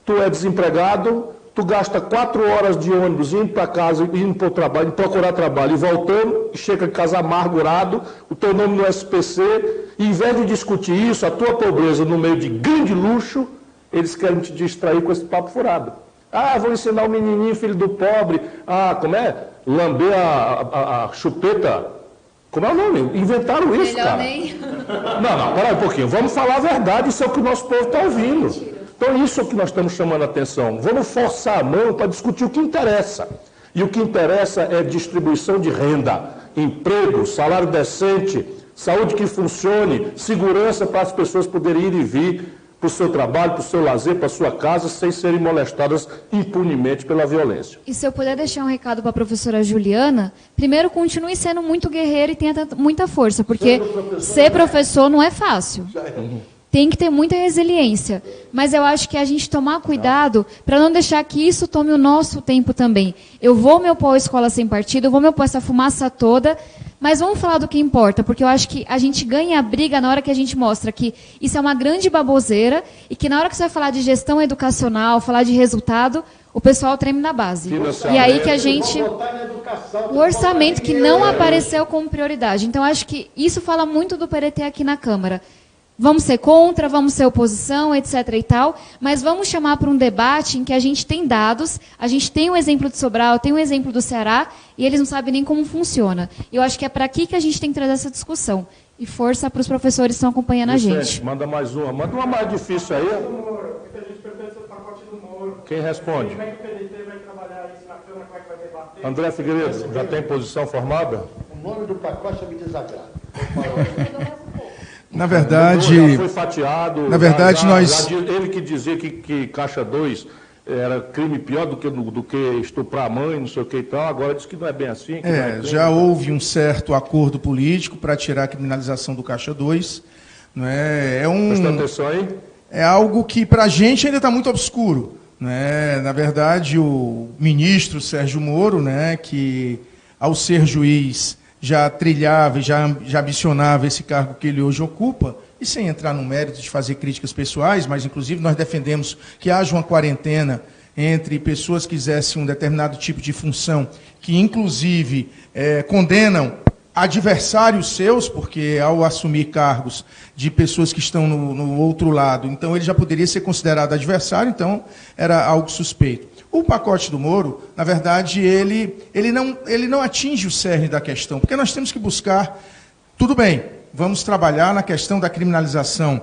tu é desempregado, tu gasta 4 horas de ônibus indo para casa, indo para o trabalho, indo procurar trabalho e voltando, e chega em casa amargurado, o teu nome no SPC, e em vez de discutir isso, a tua pobreza no meio de grande luxo, eles querem te distrair com esse papo furado. Ah, vou ensinar o menininho, filho do pobre, como é? Lamber a chupeta. Como é o nome? Inventaram isso, Melhor cara. nem. Não, peraí um pouquinho. Vamos falar a verdade, isso é o que o nosso povo está ouvindo. Então, isso é o que nós estamos chamando a atenção. Vamos forçar a mão para discutir o que interessa. E o que interessa é distribuição de renda, emprego, salário decente, saúde que funcione, segurança para as pessoas poderem ir e vir para o seu trabalho, para o seu lazer, para a sua casa, sem serem molestadas impunemente pela violência. E se eu puder deixar um recado para a professora Juliana, primeiro, continue sendo muito guerreira e tenha muita força, porque ser professor não é fácil. Tem que ter muita resiliência. Mas eu acho que a gente tomar cuidado para não deixar que isso tome o nosso tempo também. Eu vou me opor à escola sem partido, eu vou me opor a essa fumaça toda, mas vamos falar do que importa, porque eu acho que a gente ganha a briga na hora que a gente mostra que isso é uma grande baboseira e que na hora que você vai falar de gestão educacional, falar de resultado, o pessoal treme na base. E aí que a gente... O orçamento que não apareceu como prioridade. Então, acho que isso fala muito do PDT aqui na Câmara. Vamos ser contra, vamos ser oposição, etc. e tal, mas vamos chamar para um debate em que a gente tem dados, a gente tem um exemplo de Sobral, tem um exemplo do Ceará, e eles não sabem nem como funciona. Eu acho que é para aqui que a gente tem que trazer essa discussão. E força para os professores que estão acompanhando a gente. Manda mais uma. Manda uma mais difícil aí. Muita gente pergunta sobre o pacote do Moro. Quem responde? Como é que o PDT vai trabalhar isso na Câmara, como é que vai debater? André Figueiredo, já tem posição formada? O nome do pacote me desagrada. Na verdade, já foi fatiado. Na verdade, nós... ele que dizia que Caixa 2 era crime pior do que estuprar a mãe, não sei o que e tal, agora diz que não é bem assim. Que não é crime, já houve um certo acordo político para tirar a criminalização do Caixa 2. Não é? Presta atenção aí. É algo que para a gente ainda está muito obscuro. Né? Na verdade, o ministro Sérgio Moro, né, que ao ser juiz já trilhava e já ambicionava esse cargo que ele hoje ocupa, e sem entrar no mérito de fazer críticas pessoais, mas inclusive nós defendemos que haja uma quarentena entre pessoas que exercem um determinado tipo de função, que inclusive condenam adversários seus, porque ao assumir cargos de pessoas que estão no outro lado, então ele já poderia ser considerado adversário, então era algo suspeito. O pacote do Moro, na verdade, ele não atinge o cerne da questão, porque nós temos que buscar, tudo bem, vamos trabalhar na questão da criminalização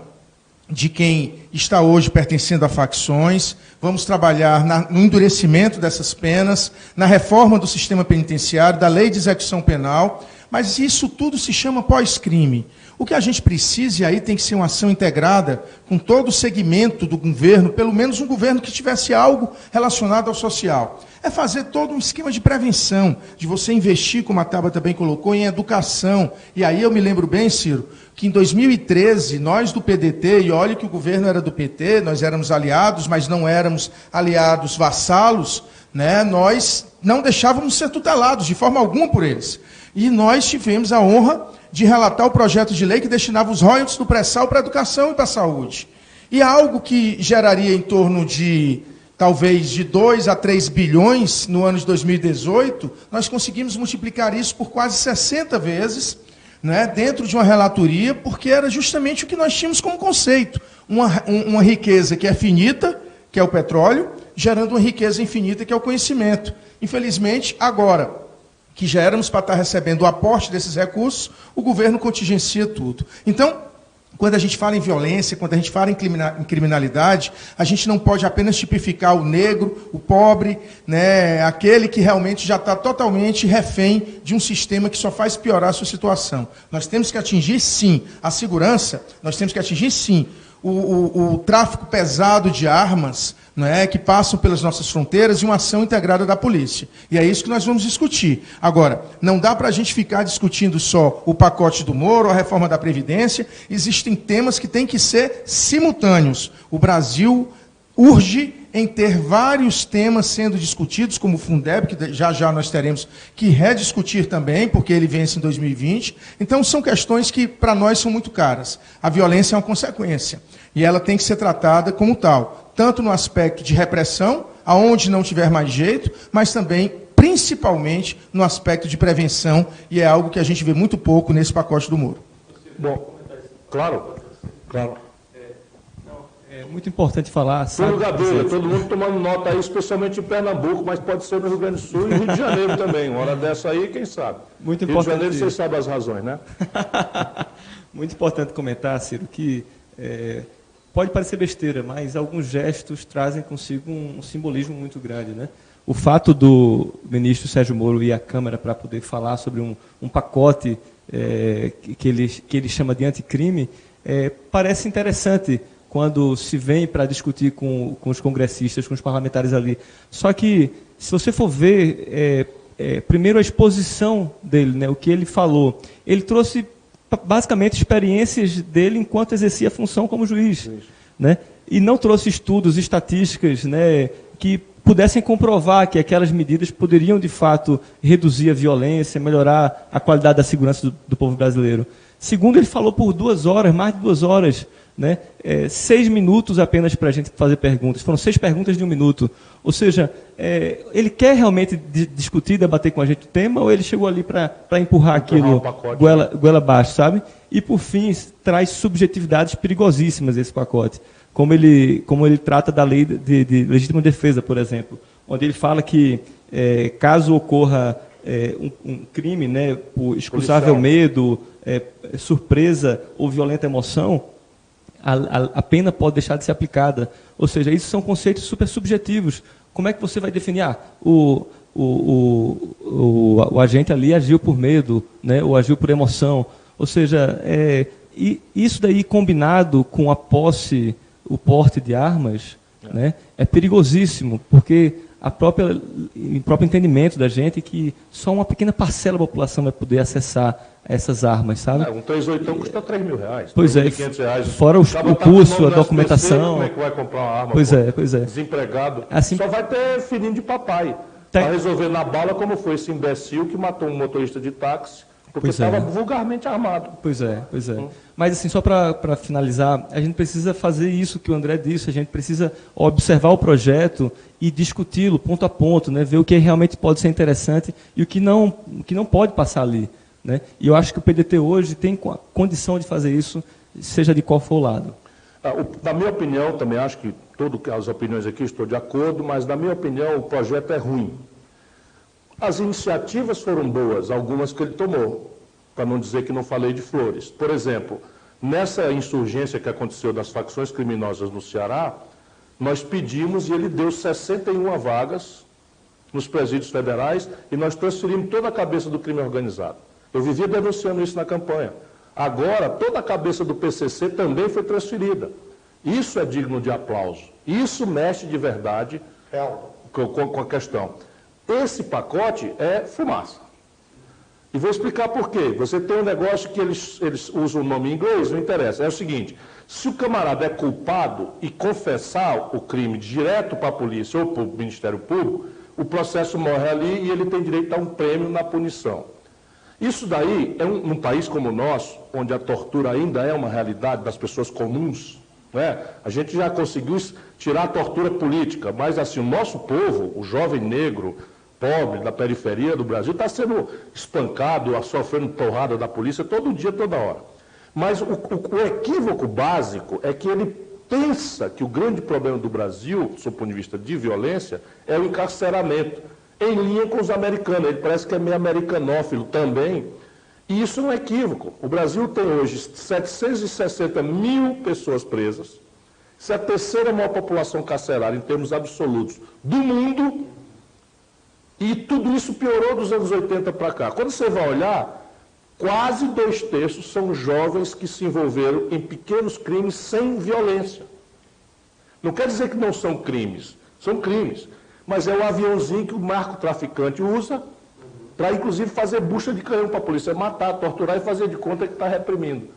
de quem está hoje pertencendo a facções, vamos trabalhar no endurecimento dessas penas, na reforma do sistema penitenciário, da lei de execução penal, mas isso tudo se chama pós-crime. O que a gente precisa, e aí tem que ser uma ação integrada com todo o segmento do governo, pelo menos um governo que tivesse algo relacionado ao social, é fazer todo um esquema de prevenção, de você investir, como a Tabata também colocou, em educação. E aí eu me lembro bem, Ciro, que em 2013, nós do PDT, e olhe que o governo era do PT, nós éramos aliados, mas não éramos aliados vassalos, né? Nós não deixávamos ser tutelados de forma alguma por eles. E nós tivemos a honra de relatar o projeto de lei que destinava os royalties do pré-sal para a educação e para a saúde. E algo que geraria em torno de, talvez, de 2 a 3 bilhões no ano de 2018, nós conseguimos multiplicar isso por quase 60 vezes, né, dentro de uma relatoria, porque era justamente o que nós tínhamos como conceito. Uma riqueza que é finita, que é o petróleo, gerando uma riqueza infinita, que é o conhecimento. Infelizmente, agora que já éramos para estar recebendo o aporte desses recursos, o governo contingencia tudo. Então, quando a gente fala em violência, quando a gente fala em criminalidade, a gente não pode apenas tipificar o negro, o pobre, né, aquele que realmente já está totalmente refém de um sistema que só faz piorar a sua situação. Nós temos que atingir, sim, a segurança, nós temos que atingir, sim, o tráfico pesado de armas, né, que passam pelas nossas fronteiras, e uma ação integrada da polícia. E é isso que nós vamos discutir. Agora, não dá para a gente ficar discutindo só o pacote do Moro, a reforma da Previdência. Existem temas que têm que ser simultâneos. O Brasil urge em ter vários temas sendo discutidos, como o Fundeb, que já nós teremos que rediscutir também, porque ele vence em 2020. Então, são questões que, para nós, são muito caras. A violência é uma consequência, e ela tem que ser tratada como tal, tanto no aspecto de repressão, aonde não tiver mais jeito, mas também, principalmente, no aspecto de prevenção, e é algo que a gente vê muito pouco nesse pacote do Moro. Bom, claro. É muito importante falar... Túlio Gadelha, todo mundo tomando nota aí, especialmente em Pernambuco, mas pode ser no Rio Grande do Sul e Rio de Janeiro também. Uma hora dessa aí, quem sabe? Muito Rio importante. de Janeiro, vocês sabem as razões, né? Muito importante comentar, Ciro, que pode parecer besteira, mas alguns gestos trazem consigo um simbolismo muito grande, né? O fato do ministro Sérgio Moro ir à Câmara para poder falar sobre um pacote que ele chama de anticrime, parece interessante quando se vem para discutir com os congressistas, com os parlamentares ali. Só que, se você for ver, primeiro a exposição dele, né, o que ele falou, ele trouxe basicamente experiências dele enquanto exercia a função como juiz, né, e não trouxe estudos, estatísticas, né, que pudessem comprovar que aquelas medidas poderiam, de fato, reduzir a violência, melhorar a qualidade da segurança do povo brasileiro. Segundo, ele falou por 2 horas, mais de 2 horas, né? 6 minutos apenas para a gente fazer perguntas. Foram 6 perguntas de 1 minuto. Ou seja, ele quer realmente discutir, debater com a gente o tema, ou ele chegou ali para empurrar aquilo goela abaixo, sabe? E, por fim, traz subjetividades perigosíssimas esse pacote. Como ele trata da lei de legítima defesa, por exemplo, onde ele fala que, caso ocorra um crime, né, por excusável medo, surpresa ou violenta emoção, a pena pode deixar de ser aplicada. Ou seja, isso são conceitos super subjetivos. Como é que você vai definir? O agente ali agiu por medo, né, ou agiu por emoção. Ou seja, e isso daí combinado com a posse, o porte de armas, né? É perigosíssimo, porque o próprio entendimento da gente é que só uma pequena parcela da população vai poder acessar essas armas, sabe? Um 38 custa R$3.000. Pois é, fora o curso, a documentação. Como é que vai comprar uma arma? Pois é. Desempregado. Assim, só vai ter filhinho de papai. Para resolver na bala como foi esse imbecil que matou um motorista de táxi porque estava vulgarmente armado. Pois é. Mas assim, só para finalizar, a gente precisa fazer isso que o André disse, a gente precisa observar o projeto e discuti-lo ponto a ponto, né? Ver o que realmente pode ser interessante e o que não pode passar ali, né? E eu acho que o PDT hoje tem condição de fazer isso, seja de qual for o lado. Na minha opinião, também acho que todas as opiniões aqui estou de acordo, mas na minha opinião o projeto é ruim. As iniciativas foram boas, algumas que ele tomou, para não dizer que não falei de flores. Por exemplo, nessa insurgência que aconteceu das facções criminosas no Ceará, nós pedimos e ele deu 61 vagas nos presídios federais e nós transferimos toda a cabeça do crime organizado. Eu vivia denunciando isso na campanha. Agora, toda a cabeça do PCC também foi transferida. Isso é digno de aplauso. Isso mexe de verdade com a questão. Esse pacote é fumaça. E vou explicar por quê. Você tem um negócio que eles usam o nome em inglês, não interessa. É o seguinte, se o camarada é culpado e confessar o crime direto para a polícia ou para o Ministério Público, o processo morre ali e ele tem direito a um prêmio na punição. Isso daí, num país como o nosso, onde a tortura ainda é uma realidade das pessoas comuns, né? A gente já conseguiu tirar a tortura política, mas assim, o nosso povo, o jovem negro, pobre, da periferia do Brasil, está sendo espancado, sofrendo porrada da polícia todo dia, toda hora. Mas o equívoco básico é que ele pensa que o grande problema do Brasil, do seu ponto de vista de violência, é o encarceramento, em linha com os americanos. Ele parece que é meio americanófilo também. E isso é um equívoco. O Brasil tem hoje 760 mil pessoas presas. Isso é a terceira maior população carcerária em termos absolutos do mundo. E tudo isso piorou dos anos 80 para cá. Quando você vai olhar, quase 2/3 são jovens que se envolveram em pequenos crimes sem violência. Não quer dizer que não são crimes. São crimes. Mas é o aviãozinho que o narcotraficante usa para, inclusive, fazer bucha de canhão para a polícia matar, torturar e fazer de conta que está reprimindo.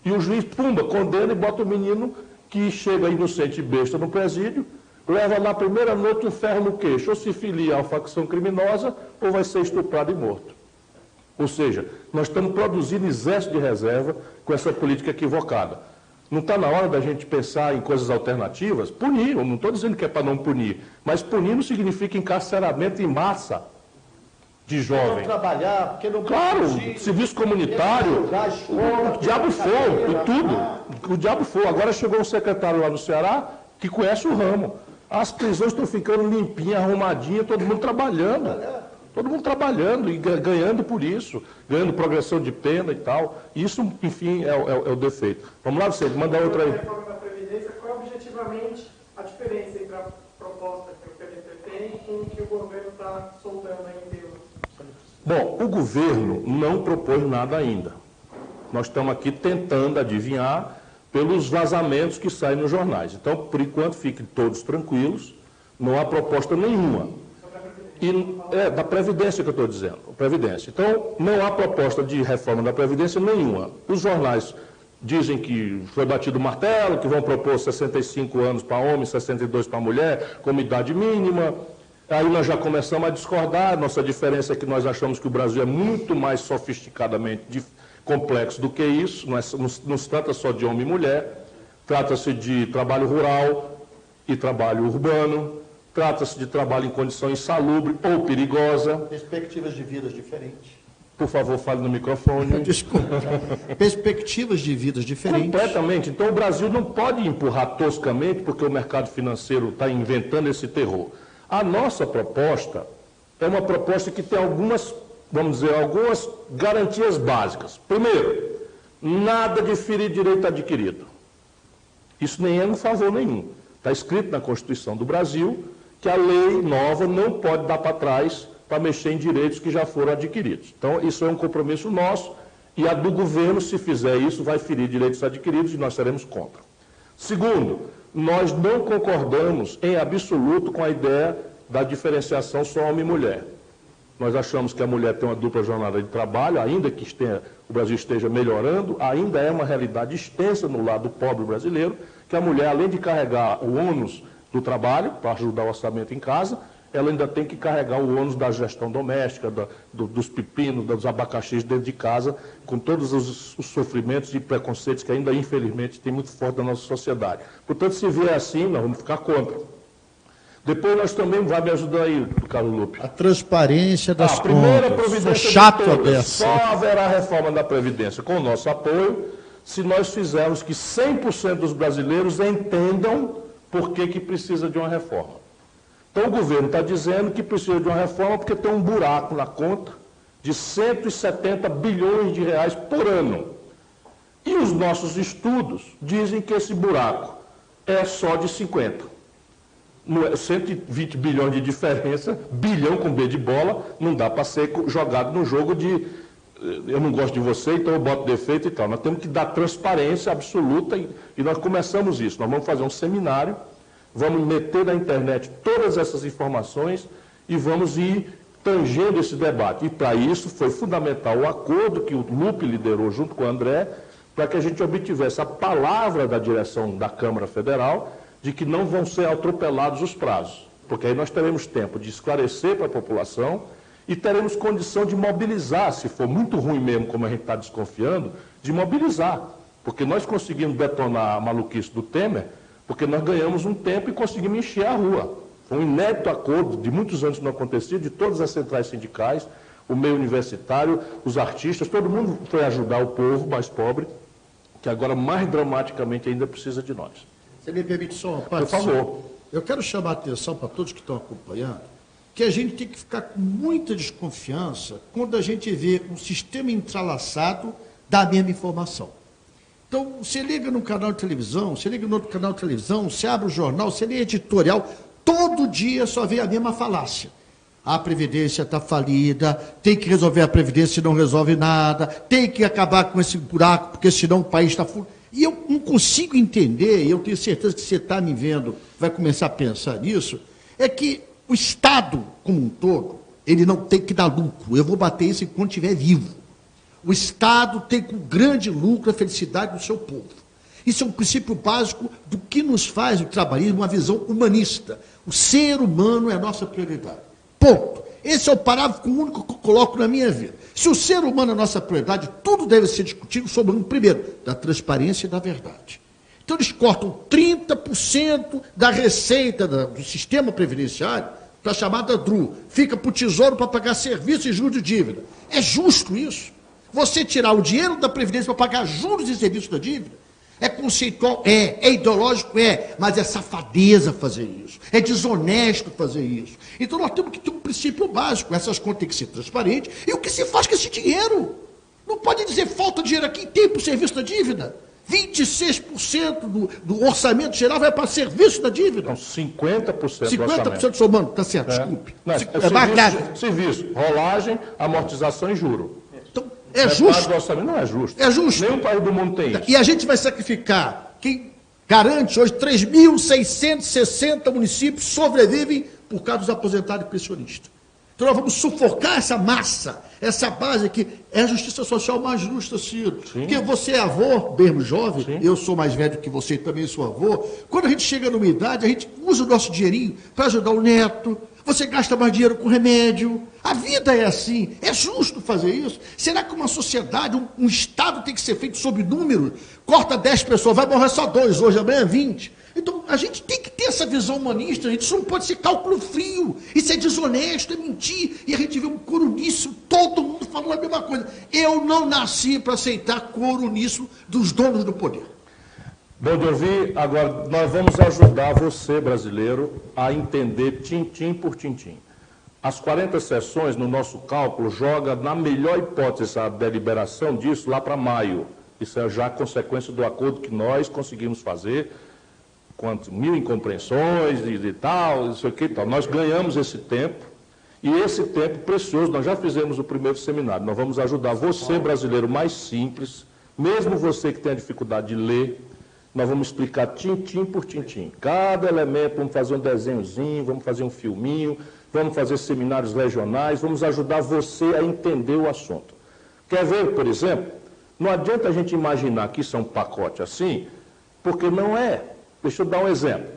E o juiz, pumba, condena e bota o menino que chega inocente e besta no presídio, leva na primeira noite um ferro no queixo, ou se filia à facção criminosa, ou vai ser estuprado e morto. Ou seja, nós estamos produzindo exército de reserva com essa política equivocada. Não está na hora da gente pensar em coisas alternativas? Punir, eu não estou dizendo que é para não punir, mas punir não significa encarceramento em massa de jovem. Não trabalhar, porque não claro, produzir, serviço comunitário, o diabo for, e tudo, o diabo for. Agora chegou um secretário lá no Ceará que conhece o ramo. As prisões estão ficando limpinhas, arrumadinhas, todo mundo trabalhando. Todo mundo trabalhando e ganhando por isso, ganhando progressão de pena e tal. Isso, enfim, é o defeito. Vamos lá, você manda outra aí. A reforma da Previdência, qual é objetivamente a diferença entre a proposta que o PDT tem com o que o governo está soltando aí em Deus? Bom, o governo não propôs nada ainda. Nós estamos aqui tentando adivinhar pelos vazamentos que saem nos jornais. Então, por enquanto, fiquem todos tranquilos, não há proposta nenhuma. Da Previdência que eu estou dizendo, Previdência. Então, não há proposta de reforma da Previdência nenhuma. Os jornais dizem que foi batido o martelo, que vão propor 65 anos para homem, 62 para mulher, como idade mínima. Aí nós já começamos a discordar. Nossa diferença é que nós achamos que o Brasil é muito mais sofisticadamente complexo do que isso. Não se trata só de homem e mulher, trata-se de trabalho rural e trabalho urbano. Trata-se de trabalho em condição insalubre ou perigosa. Perspectivas de vidas diferentes. Por favor, fale no microfone. Desculpa. Perspectivas de vidas diferentes. Completamente. Então, o Brasil não pode empurrar toscamente, porque o mercado financeiro está inventando esse terror. A nossa proposta é uma proposta que tem algumas garantias básicas. Primeiro, nada de ferir direito adquirido. Isso nem é um favor nenhum. Está escrito na Constituição do Brasil que a lei nova não pode dar para trás para mexer em direitos que já foram adquiridos. Então, isso é um compromisso nosso e a do governo, se fizer isso, vai ferir direitos adquiridos e nós seremos contra. Segundo, nós não concordamos em absoluto com a ideia da diferenciação só homem e mulher. Nós achamos que a mulher tem uma dupla jornada de trabalho, ainda que o Brasil esteja melhorando, ainda é uma realidade extensa no lado pobre brasileiro, que a mulher, além de carregar o ônus do trabalho, para ajudar o orçamento em casa, ela ainda tem que carregar o ônus da gestão doméstica, dos pepinos, dos abacaxis dentro de casa, com todos os sofrimentos e preconceitos que ainda, infelizmente, tem muito forte na nossa sociedade. Portanto, se vier assim, nós vamos ficar contra. Depois nós também, vai me ajudar aí, Carlos Lupe. A transparência das contas. A primeira contas. providência Sou chato de todas. dessa. Só haverá reforma da Previdência com o nosso apoio, se nós fizermos que 100% dos brasileiros entendam por que precisa de uma reforma. Então o governo está dizendo que precisa de uma reforma porque tem um buraco na conta de 170 bilhões de reais por ano. E os nossos estudos dizem que esse buraco é só de 50. 120 bilhões de diferença, bilhão com B de bola, não dá para ser jogado no jogo de eu não gosto de você, então eu boto defeito e tal. Nós temos que dar transparência absoluta e nós começamos isso. Nós vamos fazer um seminário, vamos meter na internet todas essas informações e vamos ir tangendo esse debate. E para isso foi fundamental o acordo que o Lupe liderou junto com o André, para que a gente obtivesse a palavra da direção da Câmara Federal de que não vão ser atropelados os prazos, porque aí nós teremos tempo de esclarecer para a população e teremos condição de mobilizar, se for muito ruim mesmo, como a gente está desconfiando, de mobilizar, porque nós conseguimos detonar a maluquice do Temer, porque nós ganhamos um tempo e conseguimos encher a rua. Foi um inédito acordo, de muitos anos não acontecia, de todas as centrais sindicais, o meio universitário, os artistas, todo mundo foi ajudar o povo mais pobre, que agora mais dramaticamente ainda precisa de nós. Você me permite só uma parte? Por favor. Eu quero chamar a atenção para todos que estão acompanhando, que a gente tem que ficar com muita desconfiança quando a gente vê um sistema entrelaçado da mesma informação. Então, você liga num canal de televisão, você liga no outro canal de televisão, você abre o jornal, você lê editorial, todo dia só vê a mesma falácia. A Previdência está falida, tem que resolver a Previdência, se não resolve nada, tem que acabar com esse buraco, porque senão o país está full. E eu não consigo entender, e eu tenho certeza que você está me vendo, vai começar a pensar nisso, é que o Estado, como um todo, ele não tem que dar lucro. Eu vou bater isso enquanto estiver vivo. O Estado tem com grande lucro a felicidade do seu povo. Isso é um princípio básico do que nos faz o trabalhismo, uma visão humanista. O ser humano é a nossa prioridade. Ponto. Esse é o parágrafo único que eu coloco na minha vida. Se o ser humano é a nossa prioridade, tudo deve ser discutido sobre, primeiro, da transparência e da verdade. Então eles cortam 30% da receita do sistema previdenciário para a chamada DRU. Fica para o Tesouro para pagar serviços e juros de dívida. É justo isso? Você tirar o dinheiro da Previdência para pagar juros e serviços da dívida? É conceitual? É ideológico? É, mas é safadeza fazer isso, é desonesto fazer isso. Então nós temos que ter um princípio básico, essas contas têm que ser transparentes, e o que se faz com esse dinheiro? Não pode dizer falta dinheiro aqui, tem para o serviço da dívida. 26% do orçamento geral vai para serviço da dívida. Não, 50% do 50% somando, está certo, desculpe. Não, é mais grave. Serviço, rolagem, amortização e juro. Então, é justo. Do orçamento não é justo. É justo. Nenhum país do mundo tem isso. E a gente vai sacrificar quem garante hoje 3.660 municípios sobrevivem por causa dos aposentados e pensionistas. Então nós vamos sufocar essa massa, essa base que é a justiça social mais justa, Ciro. Sim. Porque você é avô, mesmo jovem, sim, eu sou mais velho que você e também sou avô. Quando a gente chega numa idade, a gente usa o nosso dinheirinho para ajudar o neto, você gasta mais dinheiro com remédio. A vida é assim, é justo fazer isso? Será que uma sociedade, um Estado tem que ser feito sob número? Corta 10 pessoas, vai morrer só 2 hoje, amanhã 20. Então, a gente tem que ter essa visão humanista, gente. Isso não pode ser cálculo frio, isso é desonesto, é mentir. E a gente vê um coronício, todo mundo falando a mesma coisa. Eu não nasci para aceitar coronício dos donos do poder. Bom de ouvir. Agora, nós vamos ajudar você, brasileiro, a entender tintim por tintim. As 40 sessões, no nosso cálculo, joga, na melhor hipótese, a deliberação disso lá para maio. Isso é já consequência do acordo que nós conseguimos fazer, quanto 1000 incompreensões e tal, isso aqui e tal. Nós ganhamos esse tempo, e esse tempo precioso, nós já fizemos o primeiro seminário. Nós vamos ajudar você, brasileiro mais simples, mesmo você que tem a dificuldade de ler, Nós vamos explicar tintim por tintim. Cada elemento, vamos fazer um desenhozinho, vamos fazer um filminho, vamos fazer seminários regionais, vamos ajudar você a entender o assunto. Quer ver, por exemplo? Não adianta a gente imaginar que isso é um pacote assim, porque não é. Deixa eu dar um exemplo.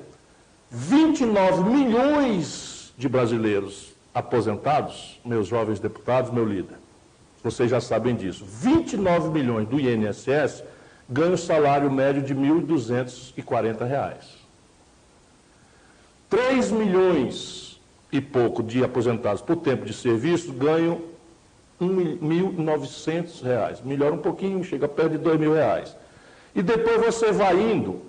29 milhões de brasileiros aposentados, meus jovens deputados, meu líder. Vocês já sabem disso. 29 milhões do INSS ganham o salário médio de R$ 1.240. 3 milhões e pouco de aposentados por tempo de serviço ganham R$ 1.900. Melhora um pouquinho, chega perto de R$ 2.000. E depois você vai indo,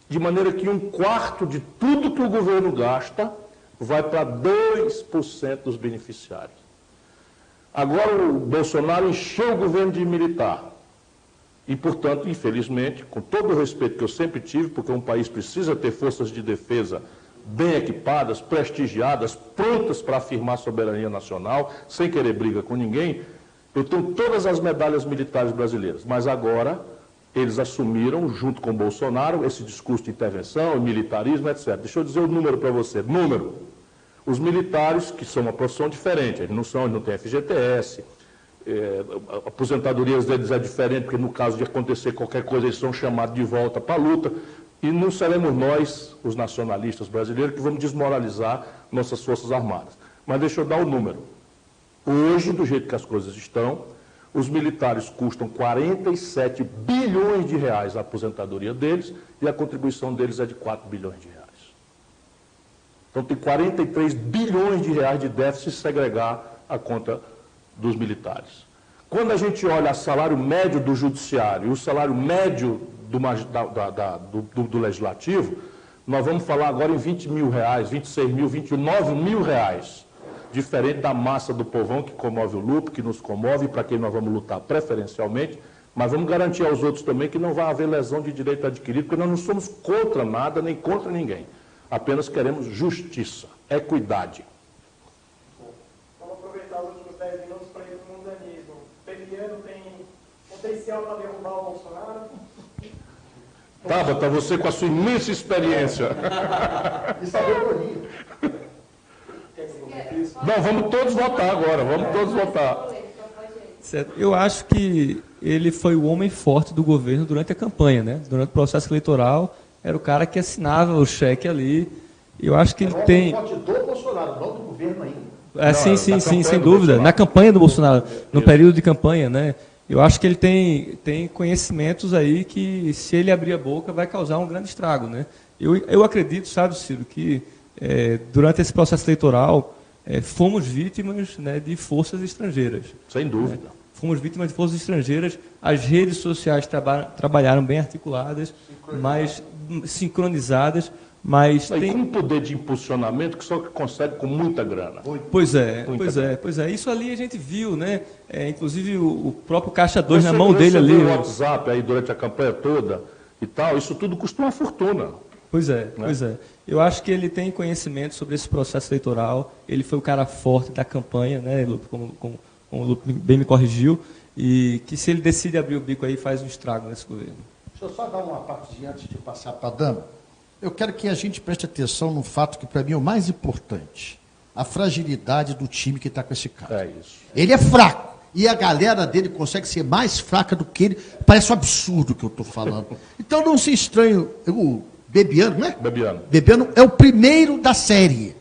de maneira que 1/4 de tudo que o governo gasta vai para 2% dos beneficiários. Agora o Bolsonaro encheu o governo de militar. E, portanto, infelizmente, com todo o respeito que eu sempre tive, porque um país precisa ter forças de defesa bem equipadas, prestigiadas, prontas para afirmar a soberania nacional, sem querer briga com ninguém, eu tenho todas as medalhas militares brasileiras. Mas agora eles assumiram, junto com o Bolsonaro, esse discurso de intervenção, militarismo, etc. Deixa eu dizer o número para você. Número. Os militares, que são uma profissão diferente, eles não têm FGTS, a aposentadoria deles é diferente, porque no caso de acontecer qualquer coisa, eles são chamados de volta para a luta, e não seremos nós, os nacionalistas brasileiros, que vamos desmoralizar nossas Forças Armadas. Mas deixa eu dar o número. Hoje, do jeito que as coisas estão, os militares custam 47 bilhões de reais a aposentadoria deles, e a contribuição deles é de 4 bilhões de reais. Então tem 43 bilhões de reais de déficit se segregar a conta dos militares. Quando a gente olha o salário médio do judiciário e o salário médio do legislativo, nós vamos falar agora em 20 mil reais, 26 mil, 29 mil reais. Diferente da massa do povão que comove o lupo, que nos comove, para quem nós vamos lutar preferencialmente, mas vamos garantir aos outros também que não vai haver lesão de direito adquirido, porque nós não somos contra nada, nem contra ninguém. Apenas queremos justiça, equidade. Vamos aproveitar os últimos 10 minutos para ir para o mundanismo. O Peliano tem potencial para derrubar o Bolsonaro? Tabata, você com a sua imensa experiência. E sabedoria. Não, vamos todos votar agora, vamos todos votar. Certo. Eu acho que ele foi o homem forte do governo durante a campanha, né? Durante o processo eleitoral, era o cara que assinava o cheque ali. Eu acho que ele tem... Era o voto do Bolsonaro, não do governo ainda. Sim, sem dúvida. Na campanha do Bolsonaro, no período de campanha, né? Eu acho que ele tem conhecimentos aí que, se ele abrir a boca, vai causar um grande estrago, né? Eu acredito, sabe, Ciro, que durante esse processo eleitoral fomos vítimas, né, de forças estrangeiras. Sem dúvida. Fomos vítimas de forças estrangeiras. As redes sociais trabalharam bem articuladas, mais sincronizadas, mas tem um poder de impulsionamento que só consegue com muita grana. Pois é. Isso ali a gente viu, né? Inclusive o próprio Caixa 2 na mão dele ali. O WhatsApp aí durante a campanha toda e tal, isso tudo custou uma fortuna. Pois é. Eu acho que ele tem conhecimento sobre esse processo eleitoral. Ele foi o cara forte da campanha, né, Lupe, como o Lupe bem me corrigiu, e que se ele decide abrir o bico aí, faz um estrago nesse governo. Deixa eu só dar uma partezinha antes de passar para a dama. Eu quero que a gente preste atenção num fato que, para mim, é o mais importante. A fragilidade do time que está com esse cara. É isso. Ele é fraco. E a galera dele consegue ser mais fraca do que ele. Parece um absurdo o que eu estou falando. Então, não se estranhe. O Bebiano, né? Bebiano é o primeiro da série.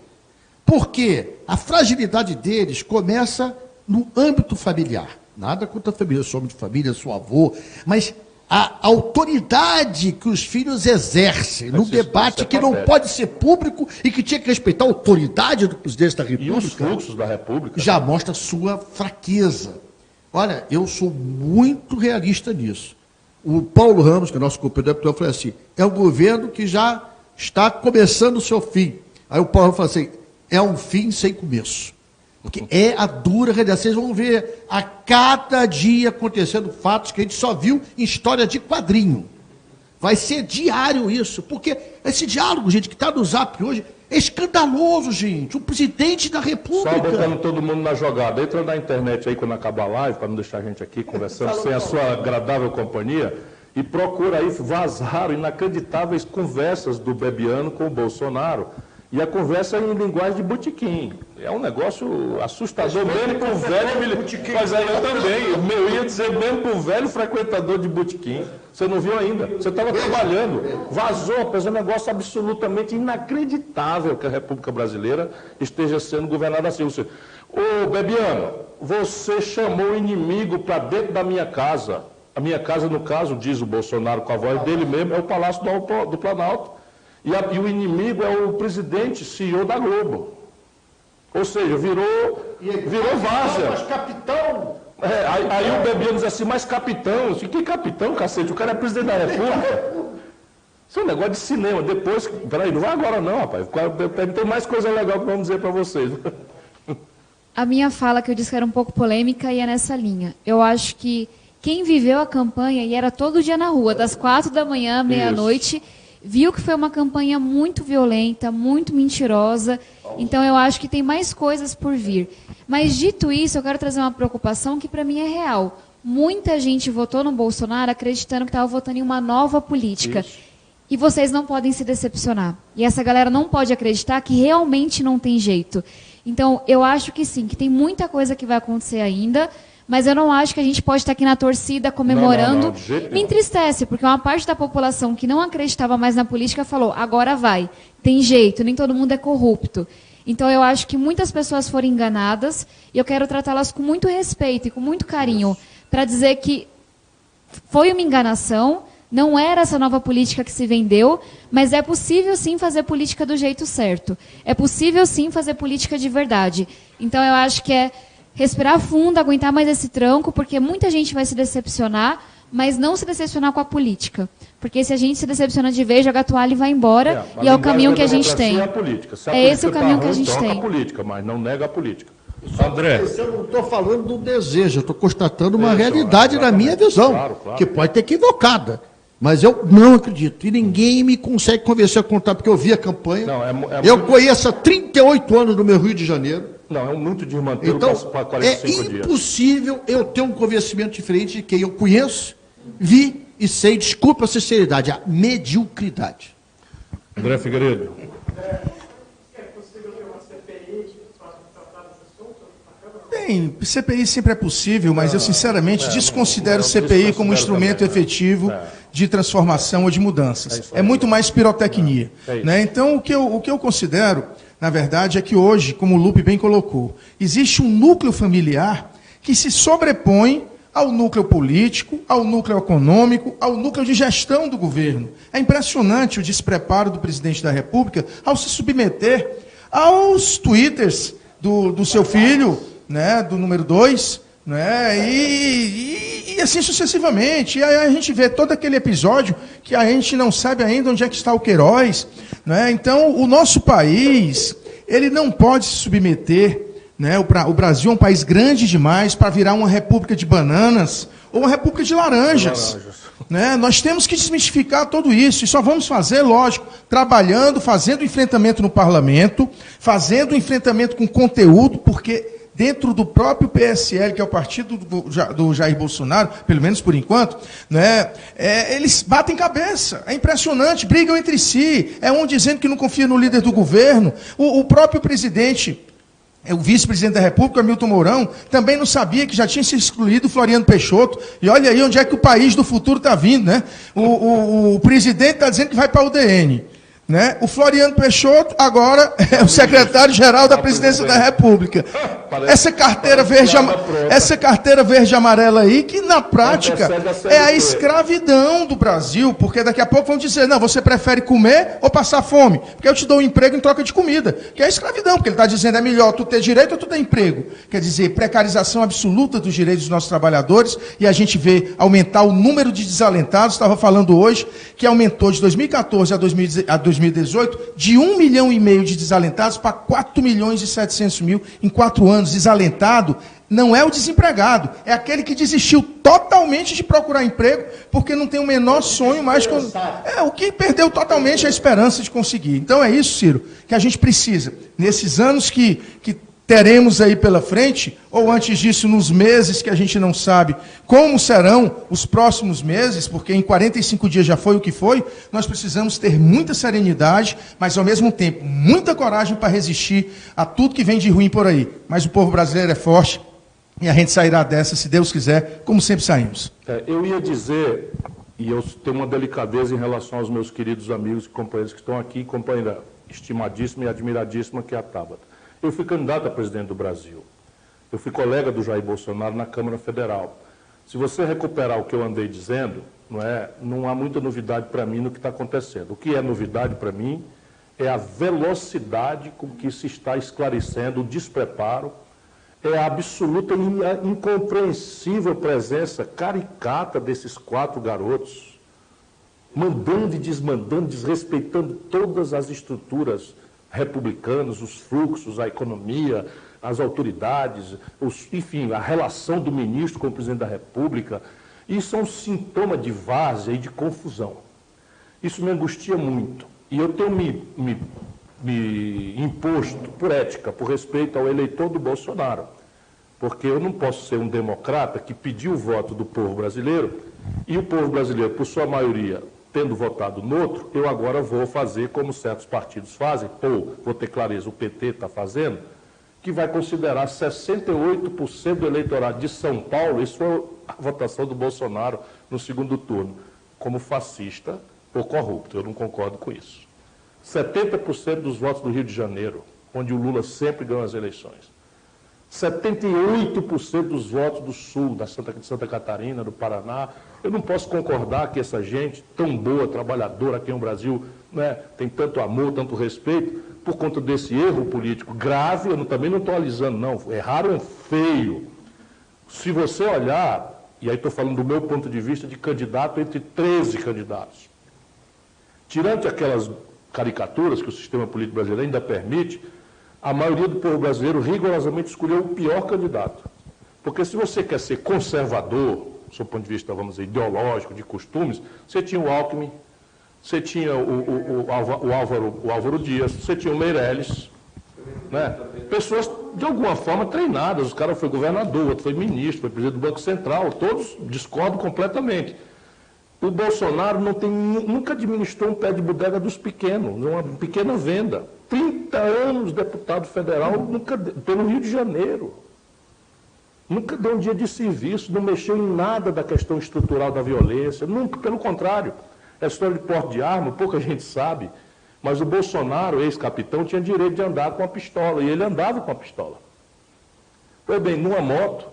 Porque a fragilidade deles começa no âmbito familiar. Nada contra a família. Eu sou homem de família, sou avô. Mas a autoridade que os filhos exercem no debate que não pode ser público e que tinha que respeitar a autoridade do presidente da República. E os fluxos da República. Já mostra sua fraqueza. Olha, eu sou muito realista nisso. O Paulo Ramos, que é nosso companheiro deputado, falou assim, é um governo que já está começando o seu fim. Aí o Paulo falou assim, é um fim sem começo. Porque é a dura realidade. Vocês vão ver a cada dia acontecendo fatos que a gente só viu em história de quadrinho. Vai ser diário isso. Porque esse diálogo, gente, que está no Zap hoje, é escandaloso, gente. O presidente da República... Só botando todo mundo na jogada. Entra na internet aí quando acabar a live, para não deixar a gente aqui conversando sem a sua agradável companhia. E procura aí, vazaram inacreditáveis conversas do Bebiano com o Bolsonaro. E a conversa é em linguagem de botequim. É um negócio assustador, mesmo para o velho... Mas aí eu também, eu ia dizer mesmo para o velho frequentador de botequim. Você não viu ainda, você estava trabalhando. Vazou, mas é um negócio absolutamente inacreditável que a República Brasileira esteja sendo governada assim. Ô Bebiano, você chamou o inimigo para dentro da minha casa. A minha casa, no caso, diz o Bolsonaro com a voz dele mesmo, é o Palácio do Planalto. E o inimigo é o presidente, CEO da Globo. Ou seja, virou várzea. Mas capitão! Aí o Bebiano diz assim, mas capitão, que capitão, cacete? O cara é presidente da República. Isso é um negócio de cinema. Depois, peraí, não vai agora não, rapaz. Tem mais coisa legal que vamos dizer para vocês. A minha fala, que eu disse que era um pouco polêmica, e é nessa linha. Eu acho que quem viveu a campanha, e era todo dia na rua, das 4 da manhã à meia-noite, viu que foi uma campanha muito violenta, muito mentirosa. Então, eu acho que tem mais coisas por vir. Mas, dito isso, eu quero trazer uma preocupação que, para mim, é real. Muita gente votou no Bolsonaro acreditando que estava votando em uma nova política. Isso. E vocês não podem se decepcionar. E essa galera não pode acreditar que realmente não tem jeito. Então, eu acho que sim, que tem muita coisa que vai acontecer ainda, mas eu não acho que a gente pode estar aqui na torcida comemorando. Não, me entristece, porque uma parte da população que não acreditava mais na política falou, agora vai, tem jeito, nem todo mundo é corrupto. Então, eu acho que muitas pessoas foram enganadas, e eu quero tratá-las com muito respeito e com muito carinho, para dizer que foi uma enganação, não era essa nova política que se vendeu, mas é possível sim fazer política do jeito certo. É possível sim fazer política de verdade. Então, eu acho que é respirar fundo, aguentar mais esse tranco, porque muita gente vai se decepcionar, mas não se decepcionar com a política. Porque se a gente se decepciona de vez, joga a toalha e vai embora, e é o caminho que a gente tem. É esse o caminho que a gente tem. A política, mas não nega a política. André. Eu não estou falando do desejo, eu estou constatando uma realidade na minha visão, que pode ter equivocada. Mas eu não acredito. E ninguém me consegue convencer a contar, porque eu vi a campanha. Eu conheço há 38 anos no meu Rio de Janeiro. Não, é muito desmanteiro então, para 45 dias. É impossível eu ter um convencimento diferente de quem eu conheço, vi e sei, desculpa a sinceridade, a mediocridade. André Figueiredo. É possível ter uma CPI para tratar desse assunto na Câmara? Bem, CPI sempre é possível, mas eu sinceramente desconsidero CPI como instrumento efetivo de transformação ou de mudanças. É muito mais pirotecnia. Né? Então, o que eu considero, na verdade, é que hoje, como o Lupe bem colocou, existe um núcleo familiar que se sobrepõe ao núcleo político, ao núcleo econômico, ao núcleo de gestão do governo. É impressionante o despreparo do presidente da República ao se submeter aos twitters do seu filho, né, do número 2, né, e assim sucessivamente. E aí a gente vê todo aquele episódio que a gente não sabe ainda onde é que está o Queiroz. Né? Então, o nosso país, ele não pode se submeter, né? O Brasil é um país grande demais para virar uma república de bananas ou uma república de laranjas. Né? Nós temos que desmistificar tudo isso, e só vamos fazer, lógico, trabalhando, fazendo enfrentamento no parlamento, fazendo enfrentamento com conteúdo, porque dentro do próprio PSL, que é o partido do Jair Bolsonaro, pelo menos por enquanto, né, eles batem cabeça, é impressionante, brigam entre si, é um dizendo que não confia no líder do governo, o próprio presidente, o vice-presidente da República, Hamilton Mourão, também não sabia que já tinha se excluído o Floriano Peixoto, e olha aí onde é que o país do futuro está vindo, né? O presidente está dizendo que vai para a UDN. Né? O Floriano Peixoto agora é o secretário-geral da Presidência da República. Essa carteira verde e amarela aí, que na prática é a escravidão do Brasil, porque daqui a pouco vão dizer, não, você prefere comer ou passar fome? Porque eu te dou um emprego em troca de comida, que é a escravidão, porque ele está dizendo, é melhor tu ter direito ou tu ter emprego. Quer dizer, precarização absoluta dos direitos dos nossos trabalhadores, e a gente vê aumentar o número de desalentados. Estava falando hoje que aumentou de 2014 a 2018 de 1,5 milhão de desalentados para 4 milhões e 700 mil em 4 anos. Desalentado não é o desempregado, é aquele que desistiu totalmente de procurar emprego porque não tem o menor sonho mais. O que perdeu totalmente a esperança de conseguir. Então é isso, Ciro, que a gente precisa. Nesses anos que teremos aí pela frente, ou antes disso, nos meses que a gente não sabe como serão os próximos meses, porque em 45 dias já foi o que foi, nós precisamos ter muita serenidade, mas ao mesmo tempo muita coragem para resistir a tudo que vem de ruim por aí. Mas o povo brasileiro é forte e a gente sairá dessa, se Deus quiser, como sempre saímos. Eu ia dizer, e eu tenho uma delicadeza em relação aos meus queridos amigos e companheiros que estão aqui, companheira estimadíssima e admiradíssima, que é a Tabata. Eu fui candidato a presidente do Brasil. Eu fui colega do Jair Bolsonaro na Câmara Federal. Se você recuperar o que eu andei dizendo, não há muita novidade para mim no que está acontecendo. O que é novidade para mim é a velocidade com que se está esclarecendo o despreparo, é a absoluta e incompreensível presença caricata desses 4 garotos, mandando e desmandando, desrespeitando todas as estruturas republicanos, os fluxos, a economia, as autoridades, enfim, a relação do ministro com o presidente da República. Isso é um sintoma de várzea e de confusão. Isso me angustia muito. E eu tenho me imposto, por ética, por respeito ao eleitor do Bolsonaro. Porque eu não posso ser um democrata que pediu o voto do povo brasileiro e o povo brasileiro, por sua maioria, tendo votado no outro, eu agora vou fazer como certos partidos fazem, ou, vou ter clareza, o PT está fazendo, que vai considerar 68% do eleitorado de São Paulo, isso foi a votação do Bolsonaro no segundo turno, como fascista ou corrupto. Eu não concordo com isso. 70% dos votos do Rio de Janeiro, onde o Lula sempre ganhou as eleições. 78% dos votos do Sul, de Santa Catarina, do Paraná. Eu não posso concordar que essa gente tão boa, trabalhadora, aqui no Brasil, tem tanto amor, tanto respeito, por conta desse erro político grave, eu também não estou alisando, não. Erraram é feio. Se você olhar, e aí estou falando do meu ponto de vista de candidato entre 13 candidatos, tirando aquelas caricaturas que o sistema político brasileiro ainda permite, a maioria do povo brasileiro rigorosamente escolheu o pior candidato. Porque se você quer ser conservador, do seu ponto de vista, vamos dizer, ideológico, de costumes, você tinha o Alckmin, você tinha o Álvaro Dias, você tinha o Meirelles, pessoas de alguma forma treinadas. O cara foi governador, o outro foi ministro, foi presidente do Banco Central, todos discordam completamente. O Bolsonaro nunca administrou um pé de bodega dos pequenos, uma pequena venda. 30 anos deputado federal pelo Rio de Janeiro. Nunca deu um dia de serviço, não mexeu em nada da questão estrutural da violência, nunca, pelo contrário. A história de porte de arma, pouca gente sabe, mas o Bolsonaro, ex-capitão, tinha direito de andar com a pistola, e ele andava com a pistola. Pois bem, numa moto,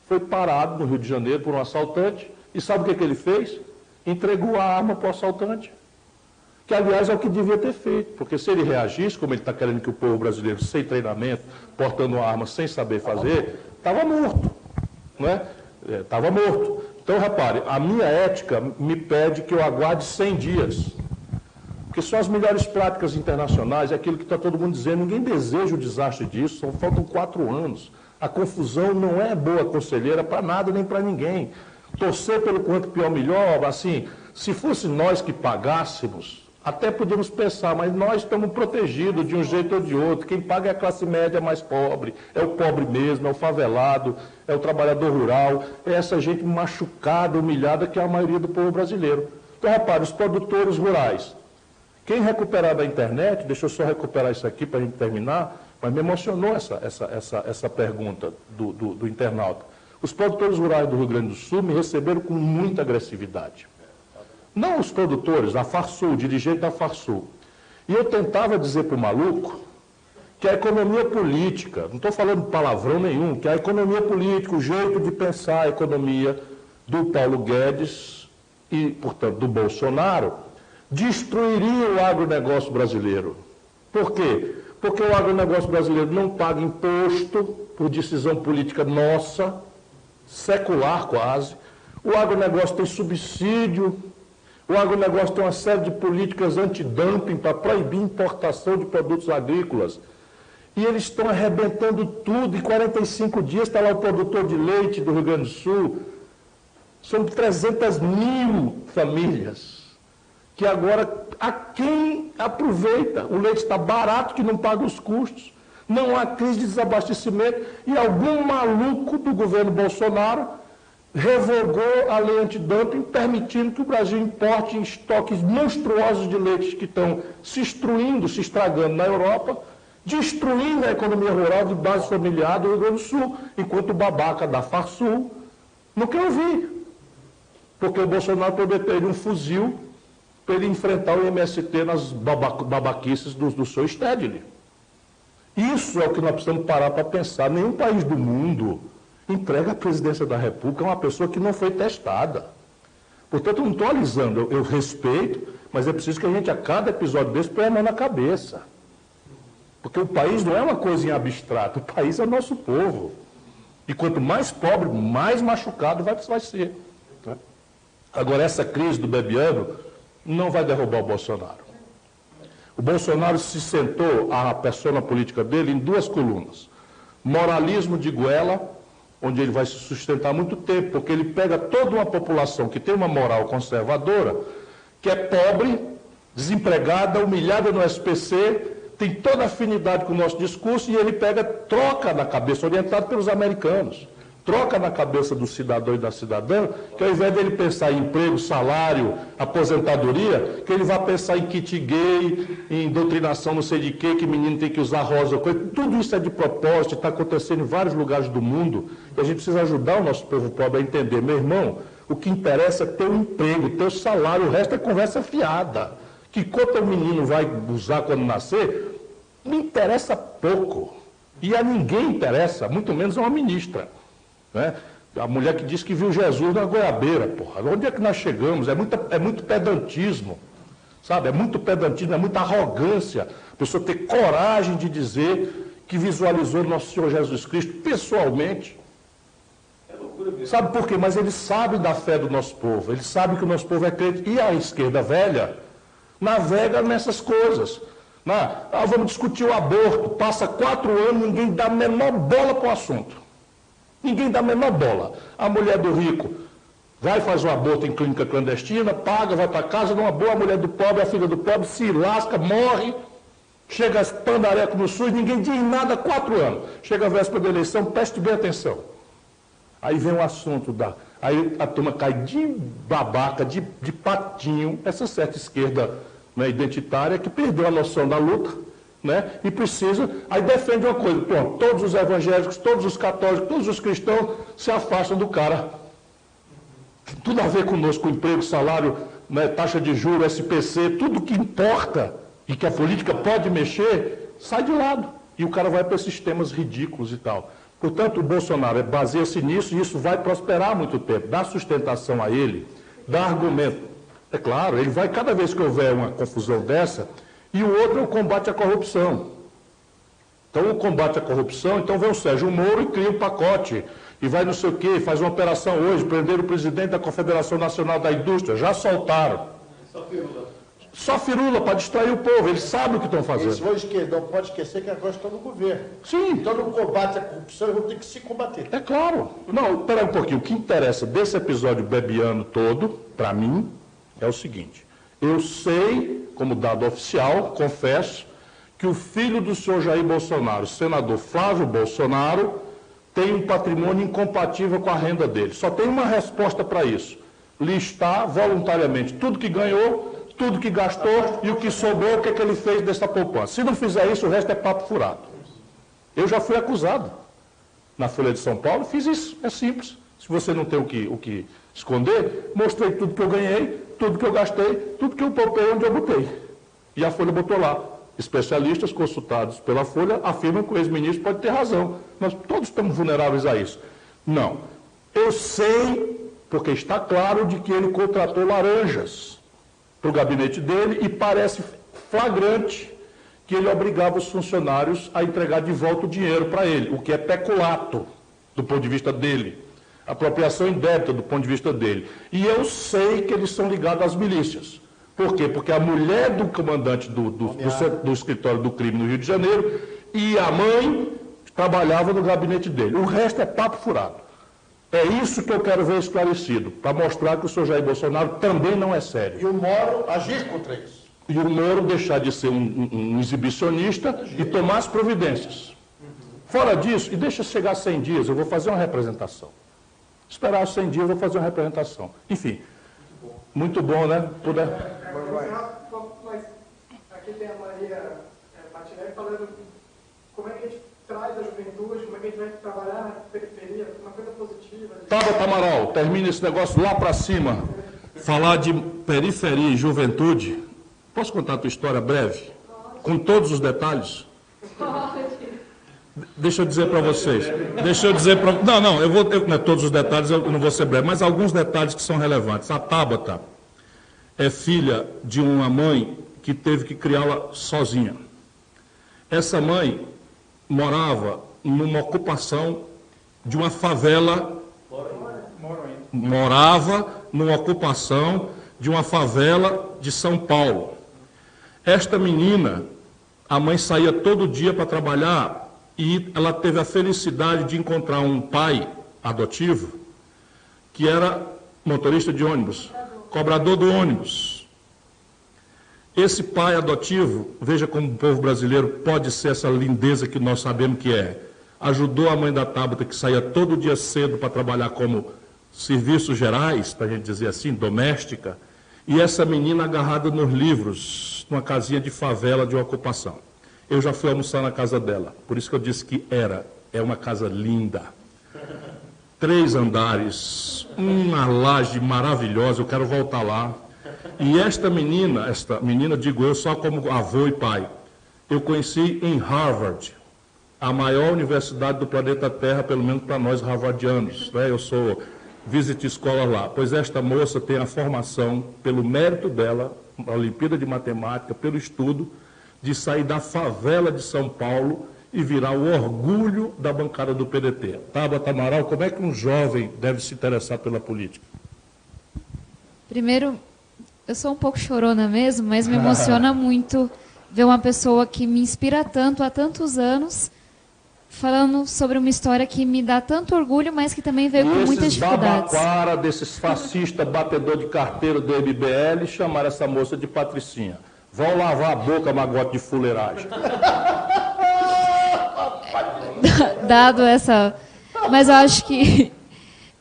foi parado no Rio de Janeiro por um assaltante, e sabe o que ele fez? Entregou a arma para o assaltante. Que, aliás, é o que devia ter feito, porque se ele reagisse, como ele está querendo que o povo brasileiro, sem treinamento, portando uma arma sem saber fazer, estava morto, Estava morto. Então, repare, a minha ética me pede que eu aguarde 100 dias. Porque são as melhores práticas internacionais, é aquilo que está todo mundo dizendo, ninguém deseja o desastre disso, faltam 4 anos. A confusão não é boa conselheira para nada nem para ninguém. Torcer pelo quanto pior melhor, assim, se fosse nós que pagássemos, até podíamos pensar, mas nós estamos protegidos de um jeito ou de outro. Quem paga é a classe média mais pobre, é o pobre mesmo, é o favelado, é o trabalhador rural, é essa gente machucada, humilhada, que é a maioria do povo brasileiro. Então, repare, os produtores rurais. Quem recuperar da internet, deixa eu só recuperar isso aqui para a gente terminar, mas me emocionou essa pergunta do internauta. Os produtores rurais do Rio Grande do Sul me receberam com muita agressividade. Não os produtores, a Farsul, o dirigente da Farsul. E eu tentava dizer para o maluco que a economia política, não estou falando palavrão nenhum, que a economia política, o jeito de pensar a economia do Paulo Guedes e, portanto, do Bolsonaro, destruiria o agronegócio brasileiro. Por quê? Porque o agronegócio brasileiro não paga imposto por decisão política nossa, secular quase. O agronegócio tem subsídio. O agronegócio tem uma série de políticas antidumping para proibir importação de produtos agrícolas. E eles estão arrebentando tudo. Em 45 dias está lá o produtor de leite do Rio Grande do Sul. São 300 mil famílias. Que agora, a quem aproveita? O leite está barato, que não paga os custos. Não há crise de desabastecimento e algum maluco do governo Bolsonaro revogou a lei antidumping, permitindo que o Brasil importe estoques monstruosos de leite que estão se estruindo, se estragando na Europa, destruindo a economia rural de base familiar do Rio Grande do Sul, enquanto o babaca da Farsul não quer ouvir. Porque o Bolsonaro prometeu ele um fuzil para ele enfrentar o MST nas babaquices do seu Stedley. Isso é o que nós precisamos parar para pensar. Nenhum país do mundo entrega a presidência da República a uma pessoa que não foi testada. Portanto, eu não estou alisando, eu respeito, mas é preciso que a gente, a cada episódio desse, ponha a mão na cabeça. Porque o país não é uma coisa em abstrato, o país é o nosso povo. E quanto mais pobre, mais machucado vai ser. Tá? Agora, essa crise do Bebiano não vai derrubar o Bolsonaro. O Bolsonaro se sentou, a persona política dele, em duas colunas. Moralismo de goela, onde ele vai se sustentar muito tempo, porque ele pega toda uma população que tem uma moral conservadora, que é pobre, desempregada, humilhada no SPC, tem toda afinidade com o nosso discurso, e ele pega, troca na cabeça, orientado pelos americanos, troca na cabeça do cidadão e da cidadã, que ao invés dele pensar em emprego, salário, aposentadoria, que ele vai pensar em kit gay, em doutrinação não sei de quê, que menino tem que usar rosa, coisa. Tudo isso é de propósito, está acontecendo em vários lugares do mundo, e a gente precisa ajudar o nosso povo pobre a entender, meu irmão, o que interessa é ter um emprego, ter o salário, o resto é conversa fiada. Que quanto o menino vai usar quando nascer, me interessa pouco. E a ninguém interessa, muito menos a uma ministra. Né? A mulher que disse que viu Jesus na goiabeira, porra. Onde é que nós chegamos? É muito pedantismo, sabe? É muito pedantismo, é muita arrogância. A pessoa ter coragem de dizer que visualizou nosso Senhor Jesus Cristo pessoalmente. É loucura mesmo. Sabe por quê? Mas ele sabe da fé do nosso povo. Ele sabe que o nosso povo é crente. E a esquerda velha navega nessas coisas. Vamos discutir o aborto. Passa 4 anos, ninguém dá a menor bola para o assunto. Ninguém dá a menor bola. A mulher do rico vai fazer um aborto em clínica clandestina, paga, vai para casa, numa boa. A mulher do pobre, a filha do pobre, se lasca, morre, chega a pandareco no SUS, ninguém diz nada há 4 anos. Chega a véspera da eleição, preste bem atenção. Aí vem o assunto Aí a turma cai de babaca, de patinho, essa certa esquerda, né, identitária, que perdeu a noção da luta, né, e precisa, aí defende uma coisa, pronto, todos os evangélicos, todos os católicos, todos os cristãos se afastam do cara. Tem tudo a ver conosco, com emprego, salário, né, taxa de juros, SPC, tudo que importa e que a política pode mexer, sai de lado. E o cara vai para esses temas ridículos e tal. Portanto, o Bolsonaro baseia-se nisso e isso vai prosperar há muito tempo, dá sustentação a ele, dá argumento. É claro, ele vai, cada vez que houver uma confusão dessa, e o outro é o combate à corrupção. Então, o combate à corrupção, então vem o Sérgio Moro e cria um pacote, e vai não sei o quê, faz uma operação hoje, prenderam o presidente da Confederação Nacional da Indústria, já soltaram. Só firula para distrair o povo, eles sabem o que estão fazendo. Esse esquerdão pode esquecer que agora estão no governo. Sim. Então, no combate à corrupção, eles vão ter que se combater. É claro. Não, espera um pouquinho. O que interessa desse episódio bebiano todo, para mim, é o seguinte. Eu sei, como dado oficial, confesso, que o filho do senhor Jair Bolsonaro, o senador Flávio Bolsonaro, tem um patrimônio incompatível com a renda dele. Só tem uma resposta para isso. Listar voluntariamente tudo que ganhou, tudo que gastou e o que sobrou, o que é que ele fez dessa poupança. Se não fizer isso, o resto é papo furado. Eu já fui acusado na Folha de São Paulo, fiz isso, é simples. Se você não tem o que esconder, mostrei tudo que eu ganhei, tudo que eu gastei, tudo que eu poupei onde eu botei. E a Folha botou lá. Especialistas consultados pela Folha afirmam que o ex-ministro pode ter razão. Nós todos estamos vulneráveis a isso. Não. Eu sei, porque está claro de que ele contratou laranjas para o gabinete dele e parece flagrante que ele obrigava os funcionários a entregar de volta o dinheiro para ele, o que é peculato do ponto de vista dele, apropriação indébita do ponto de vista dele. E eu sei que eles são ligados às milícias. Por quê? Porque a mulher do comandante do escritório do crime no Rio de Janeiro e a mãe trabalhavam no gabinete dele. O resto é papo furado. É isso que eu quero ver esclarecido, para mostrar que o senhor Jair Bolsonaro também não é sério. E o Moro agir contra isso. E o Moro deixar de ser um exibicionista e tomar as providências. Fora disso, e deixa chegar 100 dias, eu vou fazer uma representação. Esperar os 100 dias, eu vou fazer uma representação. Enfim, muito bom, né? Mas aqui tem a Maria Martinelli falando como é que a gente traz a juventude, como é que a gente vai trabalhar na periferia, uma coisa positiva. Tabata Amaral, termina esse negócio lá para cima. Falar de periferia e juventude. Posso contar a tua história breve? Com todos os detalhes? Deixa eu dizer para vocês. Não, não, todos os detalhes eu não vou ser breve, mas alguns detalhes que são relevantes. A Tabata é filha de uma mãe que teve que criá-la sozinha. Essa mãe morava numa ocupação de uma favela. Morava numa ocupação de uma favela de São Paulo. Esta menina, a mãe saía todo dia para trabalhar e ela teve a felicidade de encontrar um pai adotivo que era motorista de ônibus, cobrador do ônibus. Esse pai adotivo, veja como o povo brasileiro pode ser essa lindeza que nós sabemos que é. Ajudou a mãe da Tabata, que saía todo dia cedo para trabalhar como serviços gerais, para a gente dizer assim, doméstica, e essa menina agarrada nos livros, numa casinha de favela de ocupação. Eu já fui almoçar na casa dela, por isso que eu disse que é uma casa linda. 3 andares, uma laje maravilhosa, eu quero voltar lá. E esta menina, digo eu, só como avô e pai, eu conheci em Harvard, a maior universidade do planeta Terra, pelo menos para nós harvardianos, né? Eu sou visit escola lá, pois esta moça tem a formação, pelo mérito dela, na Olimpíada de Matemática, pelo estudo, de sair da favela de São Paulo e virar o orgulho da bancada do PDT. Tabata Amaral, como é que um jovem deve se interessar pela política? Primeiro, eu sou um pouco chorona mesmo, mas me emociona muito ver uma pessoa que me inspira tanto há tantos anos, falando sobre uma história que me dá tanto orgulho, mas que também veio com muitas dificuldades. Babaquara, desses fascistas batedor de carteira do MBL, chamaram essa moça de Patricinha. Vão lavar a boca, magote de fuleiragem. Dado essa... Mas eu acho que...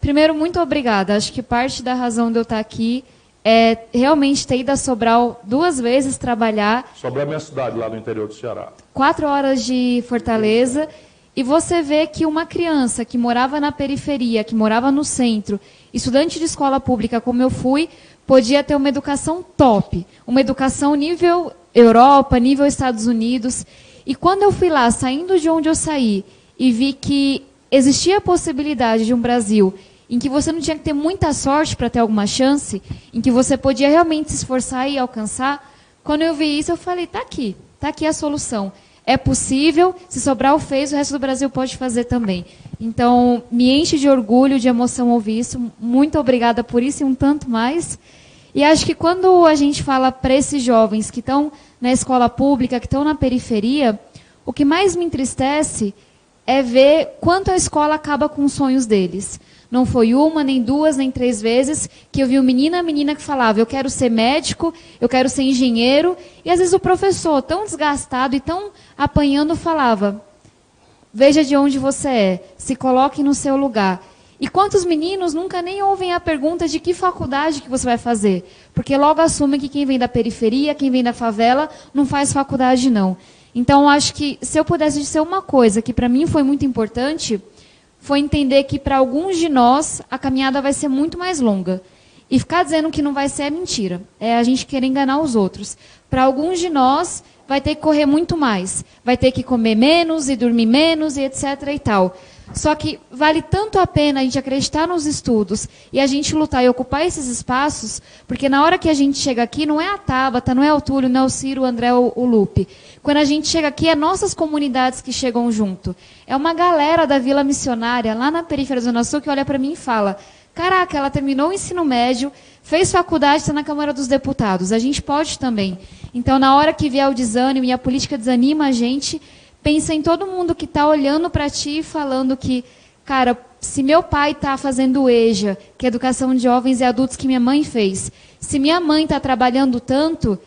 Primeiro, muito obrigada. Acho que parte da razão de eu estar aqui é realmente ter ido a Sobral 2 vezes trabalhar. Sobral é minha cidade, lá no interior do Ceará. 4 horas de Fortaleza. E você vê que uma criança que morava na periferia, que morava no centro, estudante de escola pública como eu fui, podia ter uma educação top, uma educação nível Europa, nível Estados Unidos. E quando eu fui lá, saindo de onde eu saí, e vi que existia a possibilidade de um Brasil em que você não tinha que ter muita sorte para ter alguma chance, em que você podia realmente se esforçar e alcançar, quando eu vi isso, eu falei, tá aqui a solução. É possível, se Sobral fez, o resto do Brasil pode fazer também. Então, me enche de orgulho, de emoção ouvir isso. Muito obrigada por isso e um tanto mais. E acho que quando a gente fala para esses jovens que estão na escola pública, que estão na periferia, o que mais me entristece é ver quanto a escola acaba com os sonhos deles. Não foi 1, nem 2, nem 3 vezes que eu vi uma menina que falava, eu quero ser médico, eu quero ser engenheiro. E às vezes o professor, tão desgastado e tão apanhando, falava, veja de onde você é, se coloque no seu lugar. E quantos meninos nunca nem ouvem a pergunta de que faculdade que você vai fazer? Porque logo assumem que quem vem da periferia, quem vem da favela, não faz faculdade não. Então, acho que se eu pudesse dizer uma coisa que para mim foi muito importante, foi entender que para alguns de nós a caminhada vai ser muito mais longa. E ficar dizendo que não vai ser é mentira. É a gente querer enganar os outros. Para alguns de nós vai ter que correr muito mais. Vai ter que comer menos e dormir menos e etc. e tal. Só que vale tanto a pena a gente acreditar nos estudos e a gente lutar e ocupar esses espaços, porque na hora que a gente chega aqui, não é a Tabata, não é o Túlio, não é o Ciro, o André ou o Lupe. Quando a gente chega aqui, é nossas comunidades que chegam junto. É uma galera da Vila Missionária, lá na periferia da Zona Sul, que olha para mim e fala, caraca, ela terminou o ensino médio, fez faculdade, está na Câmara dos Deputados. A gente pode também. Então, na hora que vier o desânimo e a política desanima a gente, pensa em todo mundo que está olhando para ti e falando que, cara, se meu pai está fazendo o EJA, que é Educação de Jovens e Adultos que minha mãe fez, se minha mãe está trabalhando tanto,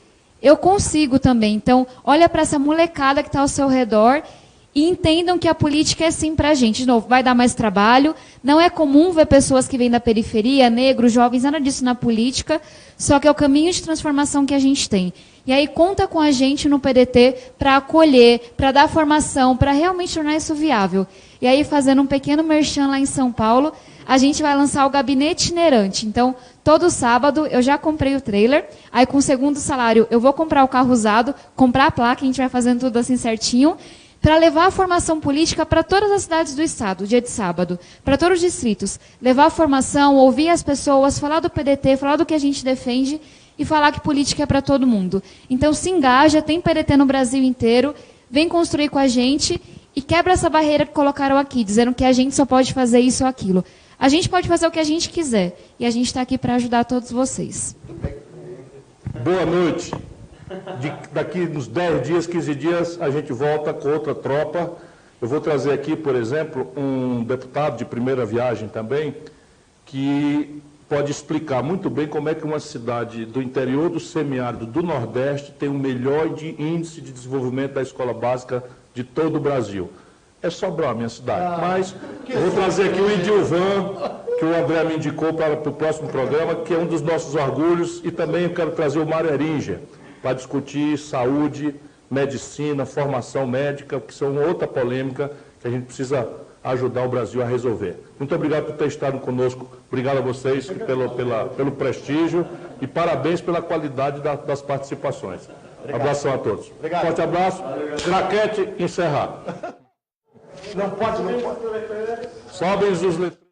eu consigo também. Então, olha para essa molecada que está ao seu redor e entendam que a política é sim para a gente. De novo, vai dar mais trabalho, não é comum ver pessoas que vêm da periferia, negros, jovens, nada disso na política, só que é o caminho de transformação que a gente tem. E aí conta com a gente no PDT para acolher, para dar formação, para realmente tornar isso viável. E aí, fazendo um pequeno merchan lá em São Paulo, a gente vai lançar o gabinete itinerante. Então, todo sábado eu já comprei o trailer, aí com o segundo salário eu vou comprar o carro usado, comprar a placa, a gente vai fazendo tudo assim certinho, para levar a formação política para todas as cidades do estado, dia de sábado, para todos os distritos. Levar a formação, ouvir as pessoas, falar do PDT, falar do que a gente defende e falar que política é para todo mundo. Então, se engaja, tem PDT no Brasil inteiro, vem construir com a gente e quebra essa barreira que colocaram aqui, dizendo que a gente só pode fazer isso ou aquilo. A gente pode fazer o que a gente quiser. E a gente está aqui para ajudar todos vocês. Boa noite. Daqui uns 10 dias, 15 dias, a gente volta com outra tropa. Eu vou trazer aqui, por exemplo, um deputado de primeira viagem também, que pode explicar muito bem como é que uma cidade do interior do semiárido do Nordeste tem o melhor índice de desenvolvimento da escola básica de todo o Brasil. É Sobral, a minha cidade. Mas eu vou trazer aqui o Indilvan, que o André me indicou para o próximo programa, que é um dos nossos orgulhos, e também eu quero trazer o Mário Eringer, para discutir saúde, medicina, formação médica, que são outra polêmica que a gente precisa ajudar o Brasil a resolver. Muito obrigado por ter estado conosco. Obrigado a vocês pelo prestígio e parabéns pela qualidade das participações. Abração a todos. Obrigado. Forte abraço. Craquete, encerrar. Não pode. Sobem os leitores.